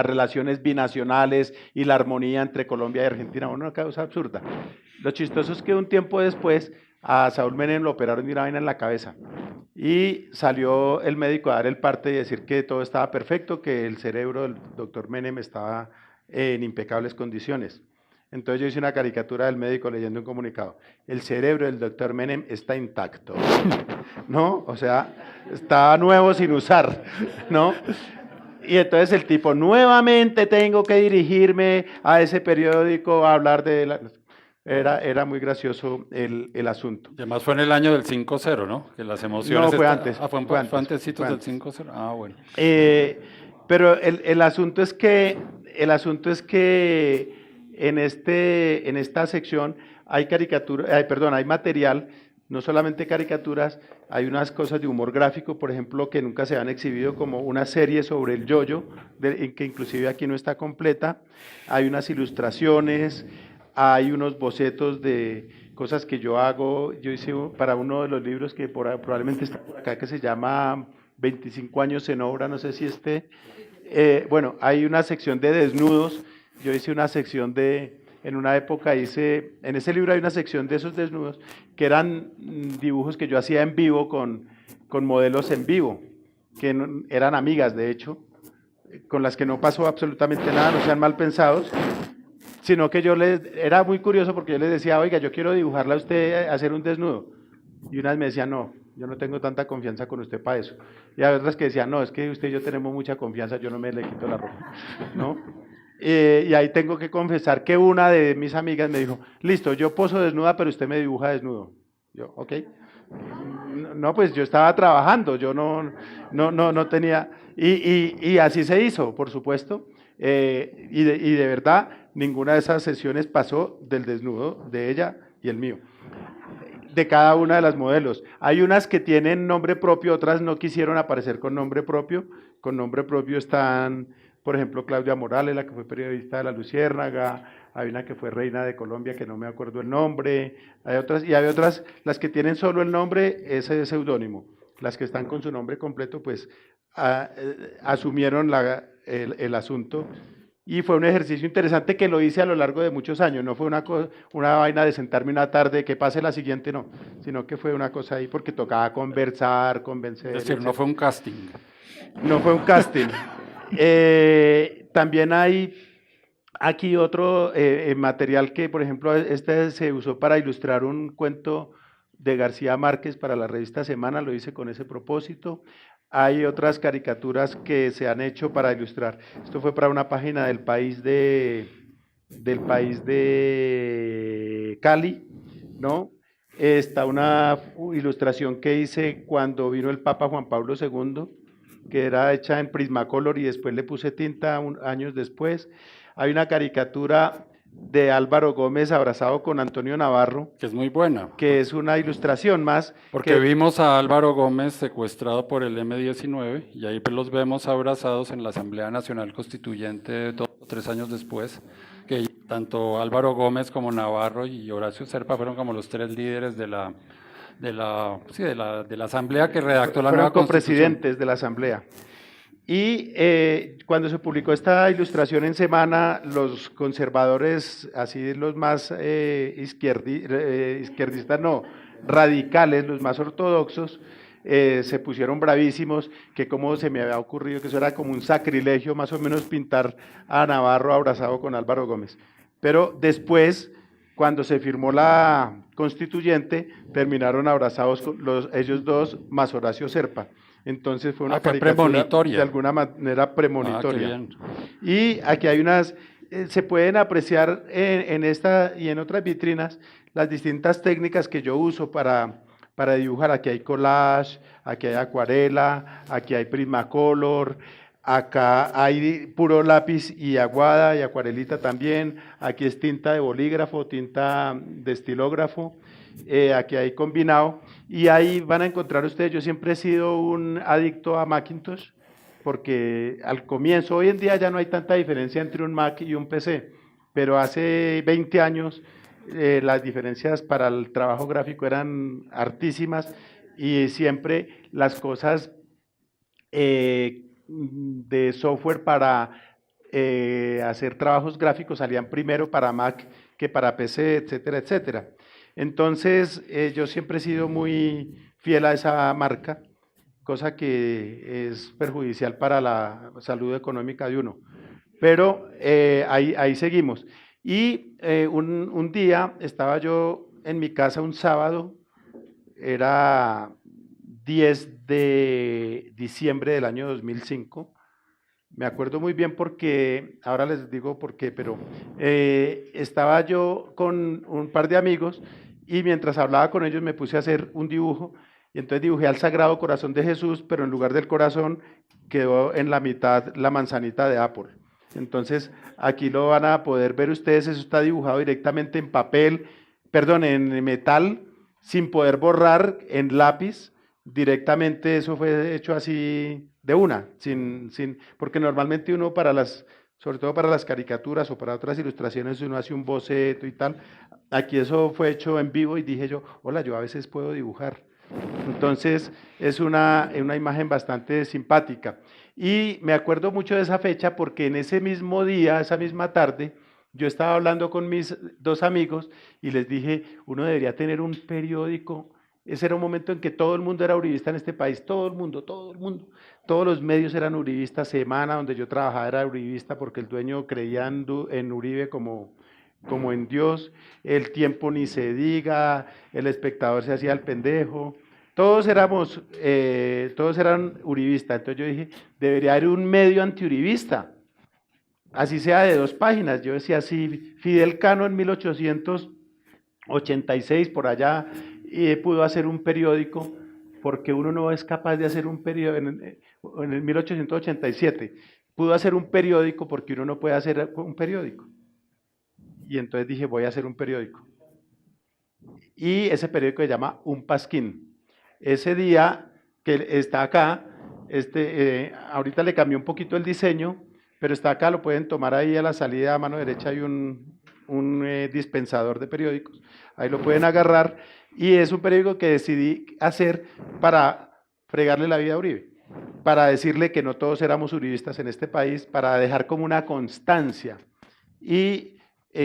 relaciones binacionales y la armonía entre Colombia y Argentina, una causa absurda. Lo chistoso es que un tiempo después a Saúl Menem lo operaron de una vaina en la cabeza y salió el médico a dar el parte y decir que todo estaba perfecto, que el cerebro del doctor Menem estaba en impecables condiciones. Entonces yo hice una caricatura del médico leyendo un comunicado. El cerebro del doctor Menem está intacto, ¿no? O sea, está nuevo sin usar, ¿no? Y entonces el tipo, nuevamente tengo que dirigirme a ese periódico a hablar de... Era muy gracioso el asunto. Además fue en el año del 5-0, ¿no? Que las emociones... No, fue antes. Fue antesitos del 5-0. Ah, bueno. Pero el asunto es que en esta sección hay hay material, no solamente caricaturas, hay unas cosas de humor gráfico, por ejemplo, que nunca se han exhibido, como una serie sobre el yoyo, que inclusive aquí no está completa, hay unas ilustraciones, hay unos bocetos de cosas que yo hago. Yo hice para uno de los libros que probablemente está por acá, que se llama 25 años en obra, no sé si bueno, hay una sección de desnudos. Yo hice una sección en una época en ese libro hay una sección de esos desnudos que eran dibujos que yo hacía en vivo con modelos en vivo, que eran amigas, de hecho, con las que no pasó absolutamente nada, no sean mal pensados, sino que era muy curioso porque yo les decía, oiga, yo quiero dibujarla a usted, hacer un desnudo, y unas me decían, no, yo no tengo tanta confianza con usted para eso, y a otras que decían, no, es que usted y yo tenemos mucha confianza, yo no me le quito la ropa, ¿no? Y ahí tengo que confesar que una de mis amigas me dijo, listo, yo poso desnuda, pero usted me dibuja desnudo. Yo, ok. No, pues yo estaba trabajando, yo no tenía, y así se hizo, por supuesto, y de verdad, ninguna de esas sesiones pasó del desnudo de ella y el mío. de cada una de las modelos. Hay unas que tienen nombre propio, otras no quisieron aparecer con nombre propio. Con nombre propio están, por ejemplo, Claudia Morales, la que fue periodista de La Luciérnaga, hay una que fue reina de Colombia, que no me acuerdo el nombre, hay otras, las que tienen solo el nombre, ese es seudónimo. Las que están con su nombre completo, pues asumieron el asunto. Y fue un ejercicio interesante que lo hice a lo largo de muchos años, no fue una vaina de sentarme una tarde, que pase la siguiente, no, sino que fue una cosa ahí porque tocaba conversar, convencer. Es decir, no fue un casting. No fue un casting. También hay aquí otro material que, por ejemplo, este se usó para ilustrar un cuento de García Márquez para la revista Semana, lo hice con ese propósito. Hay otras caricaturas que se han hecho para ilustrar. Esto fue para una página del país de Cali, ¿no? Está una ilustración que hice cuando vino el Papa Juan Pablo II, que era hecha en Prismacolor y después le puse tinta años después. Hay una caricatura de Álvaro Gómez abrazado con Antonio Navarro, que es muy buena. Que es una ilustración más. Porque vimos a Álvaro Gómez secuestrado por el M-19 y ahí pues los vemos abrazados en la Asamblea Nacional Constituyente 2 o 3 años después, que tanto Álvaro Gómez como Navarro y Horacio Serpa fueron como los 3 líderes de la Asamblea que redactó la nueva Constitución. Copresidentes de la Asamblea. Y cuando se publicó esta ilustración en Semana, los conservadores, así los más izquierdistas, no, radicales, los más ortodoxos, se pusieron bravísimos, que como se me había ocurrido que eso era como un sacrilegio más o menos pintar a Navarro abrazado con Álvaro Gómez. Pero después, cuando se firmó la constituyente, terminaron abrazados ellos dos más Horacio Serpa. Entonces fue una caricatura premonitoria. de alguna manera premonitoria. Qué bien. Y aquí hay unas, se pueden apreciar en esta y en otras vitrinas las distintas técnicas que yo uso para dibujar. Aquí hay collage, aquí hay acuarela, aquí hay Prismacolor, acá hay puro lápiz y aguada y acuarelita también, aquí es tinta de bolígrafo, tinta de estilógrafo. Aquí hay combinado y ahí van a encontrar ustedes, yo siempre he sido un adicto a Macintosh porque al comienzo, hoy en día ya no hay tanta diferencia entre un Mac y un PC, pero hace 20 años las diferencias para el trabajo gráfico eran hartísimas y siempre las cosas de software para hacer trabajos gráficos salían primero para Mac que para PC, etcétera, etcétera. Entonces, yo siempre he sido muy fiel a esa marca, cosa que es perjudicial para la salud económica de uno. Pero ahí seguimos. Y un día estaba yo en mi casa un sábado, era 10 de diciembre del año 2005. Me acuerdo muy bien porque, ahora les digo por qué, pero estaba yo con un par de amigos y mientras hablaba con ellos me puse a hacer un dibujo y entonces dibujé al Sagrado Corazón de Jesús, pero en lugar del corazón quedó en la mitad la manzanita de Apple. Entonces aquí lo van a poder ver ustedes, eso está dibujado directamente en papel, perdón, en metal, sin poder borrar, en lápiz, directamente eso fue hecho así de una, porque normalmente uno sobre todo para las caricaturas o para otras ilustraciones uno hace un boceto y tal, aquí eso fue hecho en vivo y dije yo, hola, yo a veces puedo dibujar. Entonces es una imagen bastante simpática y me acuerdo mucho de esa fecha porque en ese mismo día, esa misma tarde, yo estaba hablando con mis 2 amigos y les dije, uno debería tener un periódico. Ese era un momento en que todo el mundo era uribista en este país, todo el mundo, todos los medios eran uribistas. Semana, donde yo trabajaba, era uribista porque el dueño creía en Uribe como en Dios. El Tiempo ni se diga, El Espectador se hacía el pendejo, todos eran uribistas. Entonces yo dije, debería haber un medio antiuribista, así sea de 2 páginas. Yo decía así, Fidel Cano en 1886 por allá pudo hacer un periódico, porque uno no es capaz de hacer un periódico, en el 1887 pudo hacer un periódico porque uno no puede hacer un periódico. Y entonces dije, voy a hacer un periódico. y ese periódico se llama Un Pasquín. Ese día que está acá, ahorita le cambió un poquito el diseño, pero está acá, lo pueden tomar ahí a la salida a mano derecha, hay un dispensador de periódicos, ahí lo pueden agarrar, y es un periódico que decidí hacer para fregarle la vida a Uribe, para decirle que no todos éramos uribistas en este país, para dejar como una constancia. Y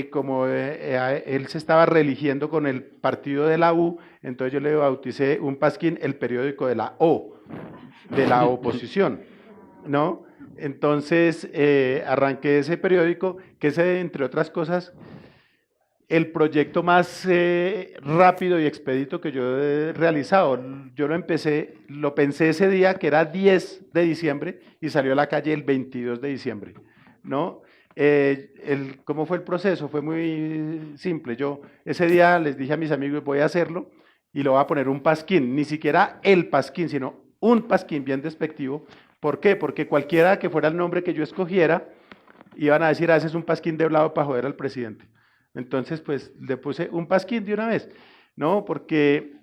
como él se estaba reeligiendo con el partido de la U, entonces yo le bauticé Un Pasquín, el periódico de la O, de la oposición, ¿no? Entonces arranqué ese periódico, que es, entre otras cosas, el proyecto más rápido y expedito que yo he realizado. Yo lo pensé ese día, que era 10 de diciembre, y salió a la calle el 22 de diciembre, ¿no? ¿Cómo fue el proceso? Fue muy simple. Yo ese día les dije a mis amigos, voy a hacerlo, y lo voy a poner Un Pasquín, ni siquiera el Pasquín, sino Un Pasquín, bien despectivo. ¿Por qué? Porque cualquiera que fuera el nombre que yo escogiera, iban a decir, ese es un pasquín de blado para joder al presidente. Entonces, pues, le puse Un Pasquín de una vez, ¿no? Porque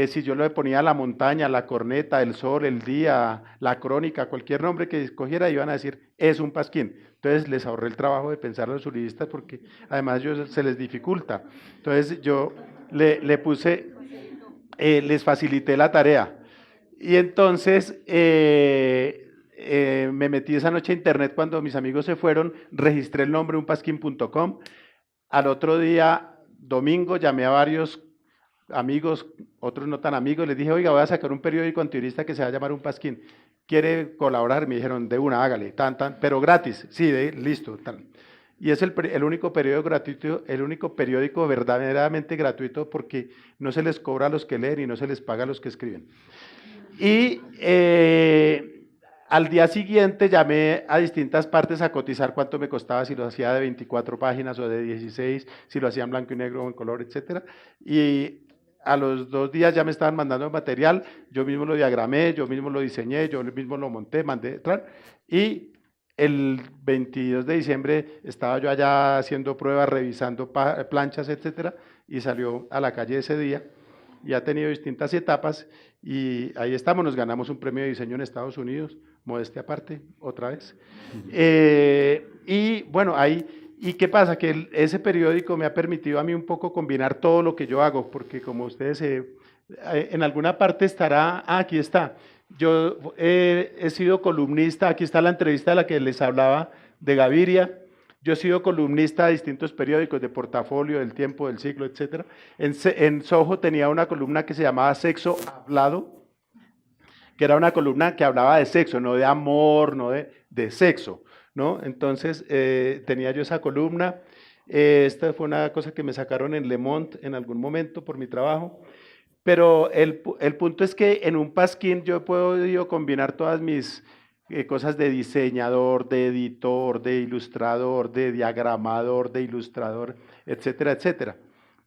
si yo le ponía La Montaña, La Corneta, El Sol, El Día, La Crónica, cualquier nombre que escogiera, iban a decir, es Un Pasquín. Entonces, les ahorré el trabajo de pensar a los uribistas, porque además se les dificulta. Entonces, yo le puse, les facilité la tarea. Y entonces me metí esa noche a internet cuando mis amigos se fueron, registré el nombre unpasquin.com. Al otro día, domingo, llamé a varios amigos, otros no tan amigos, les dije, oiga, voy a sacar un periódico antiuribista que se va a llamar Un Pasquín. ¿Quiere colaborar? Me dijeron, de una, hágale, pero gratis. Sí, listo. Y es el único periódico gratuito, el único periódico verdaderamente gratuito, porque no se les cobra a los que leen y no se les paga a los que escriben. Y al día siguiente llamé a distintas partes a cotizar cuánto me costaba, si lo hacía de 24 páginas o de 16, si lo hacía en blanco y negro o en color, etc. Y a los 2 días ya me estaban mandando material, yo mismo lo diagramé, yo mismo lo diseñé, yo mismo lo monté, mandé, y el 22 de diciembre estaba yo allá haciendo pruebas, revisando planchas, etc. Y salió a la calle ese día, y ha tenido distintas etapas, y ahí estamos, nos ganamos un premio de diseño en Estados Unidos, modestia aparte, otra vez. Y bueno, ¿y qué pasa? Que ese periódico me ha permitido a mí un poco combinar todo lo que yo hago, porque como ustedes en alguna parte estará, aquí está, yo he sido columnista, aquí está la entrevista de la que les hablaba, de Gaviria. Yo he sido columnista de distintos periódicos, de Portafolio, del Tiempo, del Siglo, etc. En Soho tenía una columna que se llamaba Sexo Hablado, que era una columna que hablaba de sexo, no de amor, no de sexo, ¿no? Entonces tenía yo esa columna. Esta fue una cosa que me sacaron en Le Monde en algún momento por mi trabajo. Pero el punto es que en Un Pasquín yo he podido combinar todas mis cosas de diseñador, de editor, de ilustrador, de diagramador, de ilustrador, etcétera, etcétera.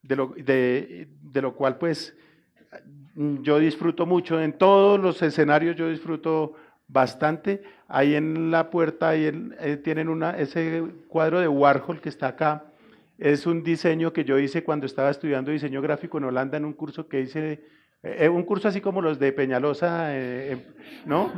De lo cual, pues, yo disfruto mucho. En todos los escenarios yo disfruto bastante. Ahí en la puerta tienen ese cuadro de Warhol que está acá. Es un diseño que yo hice cuando estaba estudiando diseño gráfico en Holanda, en un curso que hice, un curso así como los de Peñalosa, ¿no?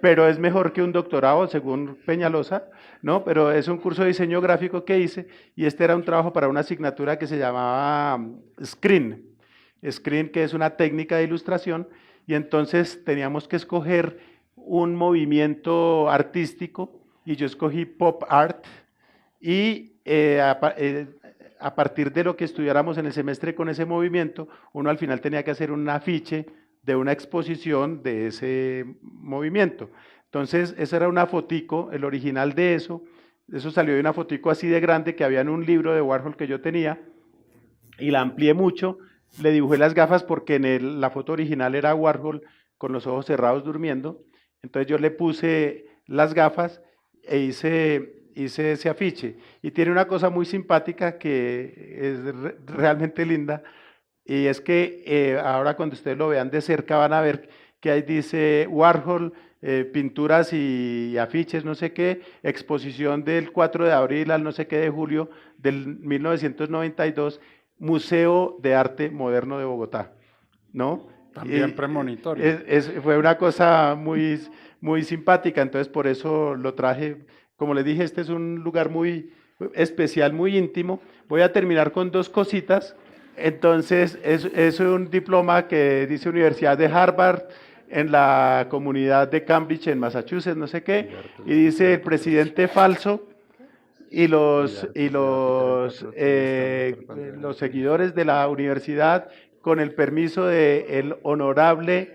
Pero es mejor que un doctorado, según Peñalosa, ¿no? Pero es un curso de diseño gráfico que hice, y este era un trabajo para una asignatura que se llamaba Screen, que es una técnica de ilustración, y entonces teníamos que escoger un movimiento artístico, y yo escogí pop art, y a partir de lo que estudiáramos en el semestre con ese movimiento, uno al final tenía que hacer un afiche de una exposición de ese movimiento. Entonces, esa era una fotico, el original de eso salió de una fotico así de grande que había en un libro de Warhol que yo tenía, y la amplié mucho, le dibujé las gafas porque en la foto original era Warhol con los ojos cerrados durmiendo, entonces yo le puse las gafas e hice ese afiche, y tiene una cosa muy simpática que es realmente linda, y es que ahora cuando ustedes lo vean de cerca van a ver que ahí dice Warhol, pinturas y afiches, no sé qué, exposición del 4 de abril al no sé qué de julio del 1992, Museo de Arte Moderno de Bogotá, ¿no? También premonitorio. Fue una cosa muy, muy simpática, entonces por eso lo traje. Como les dije, este es un lugar muy especial, muy íntimo. Voy a terminar con dos cositas. Entonces, es un diploma que dice Universidad de Harvard en la comunidad de Cambridge, en Massachusetts, no sé qué, y dice el presidente falso y los seguidores de la universidad, con el permiso del honorable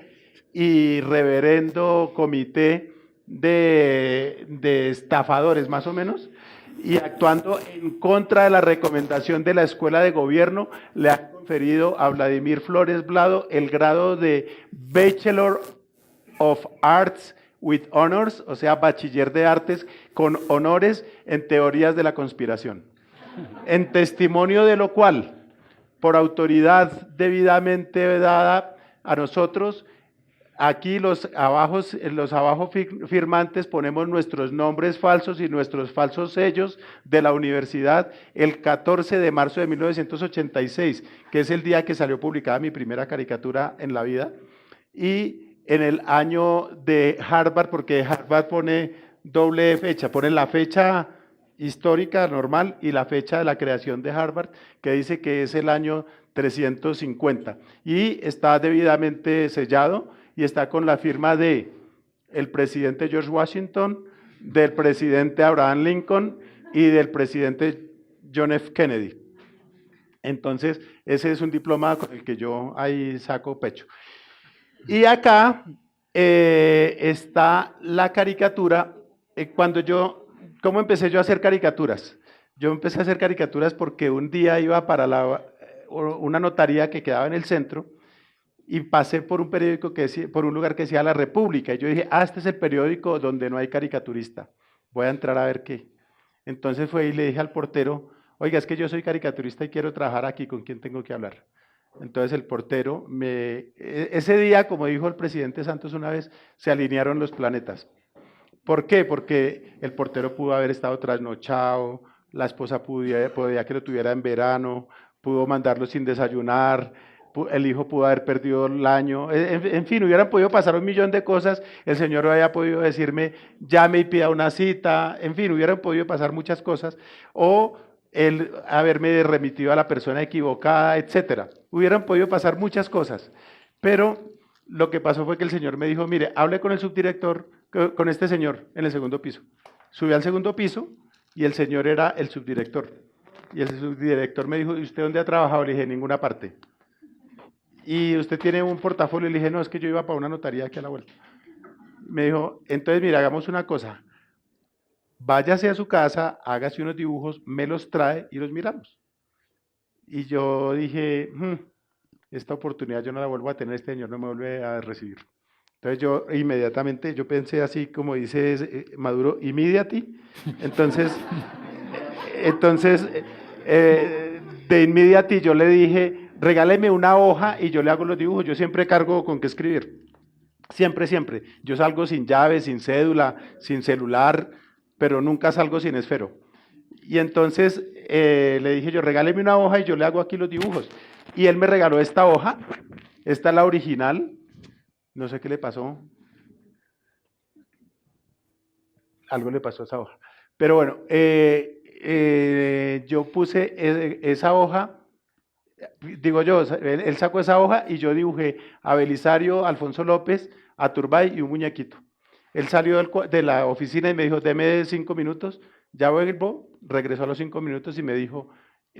y reverendo comité de estafadores, más o menos, y actuando en contra de la recomendación de la Escuela de Gobierno, le ha conferido a Vladimir Flores Blado el grado de Bachelor of Arts with Honors, o sea, bachiller de artes con honores en teorías de la conspiración. En testimonio de lo cual, por autoridad debidamente dada a nosotros, aquí los abajo firmantes ponemos nuestros nombres falsos y nuestros falsos sellos de la universidad el 14 de marzo de 1986, que es el día que salió publicada mi primera caricatura en la vida, y en el año de Harvard, porque Harvard pone doble fecha, pone la fecha histórica normal y la fecha de la creación de Harvard, que dice que es el año 350, y está debidamente sellado, y está con la firma de el presidente George Washington, del presidente Abraham Lincoln y del presidente John F. Kennedy. Entonces, ese es un diploma con el que yo ahí saco pecho. Y acá está la caricatura. ¿Cómo empecé yo a hacer caricaturas? Yo empecé a hacer caricaturas porque un día iba para una notaría que quedaba en el centro, y pasé por un periódico por un lugar que decía La República, y yo dije, este es el periódico donde no hay caricaturista, voy a entrar a ver qué. Entonces fue y le dije al portero, oiga, es que yo soy caricaturista y quiero trabajar aquí, ¿con quién tengo que hablar? Entonces el portero, ese día, como dijo el presidente Santos una vez, se alinearon los planetas. ¿Por qué? Porque el portero pudo haber estado trasnochado, la esposa podía que lo tuviera en verano, pudo mandarlo sin desayunar, el hijo pudo haber perdido el año, en fin, hubieran podido pasar un millón de cosas, el señor había podido decirme, llame y pida una cita, en fin, hubieran podido pasar muchas cosas, o el haberme remitido a la persona equivocada, etcétera. Hubieran podido pasar muchas cosas, pero lo que pasó fue que el señor me dijo, mire, hable con el subdirector, con este señor en el segundo piso. Subí al segundo piso y el señor era el subdirector. Y el subdirector me dijo, ¿y usted dónde ha trabajado? Le dije, en ninguna parte. ¿Y usted tiene un portafolio? Le dije, no, es que yo iba para una notaría aquí a la vuelta. Me dijo, entonces mira, hagamos una cosa, váyase a su casa, hágase unos dibujos, me los trae y los miramos. Y yo dije, esta oportunidad yo no la vuelvo a tener, este señor no me vuelve a recibir. Entonces yo inmediatamente, yo pensé así como dice Maduro, immediately. Entonces de inmediati yo le dije, regáleme una hoja y yo le hago los dibujos. Yo siempre cargo con qué escribir. Siempre, siempre. Yo salgo sin llave, sin cédula, sin celular, pero nunca salgo sin esfero. Y entonces le dije yo, regáleme una hoja y yo le hago aquí los dibujos. Y él me regaló esta hoja. Esta es la original. No sé qué le pasó. Algo le pasó a esa hoja. Pero bueno, yo puse esa hoja. Digo yo, él sacó esa hoja y yo dibujé a Belisario, Alfonso López, a Turbay y un muñequito. Él salió de la oficina y me dijo, deme 5 minutos, ya vuelvo, regresó a los 5 minutos y me dijo,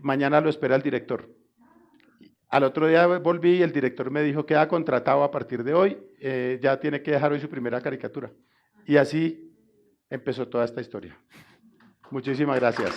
mañana lo espera el director. Al otro día volví y el director me dijo, queda contratado a partir de hoy, ya tiene que dejar hoy su primera caricatura. Y así empezó toda esta historia. Muchísimas gracias.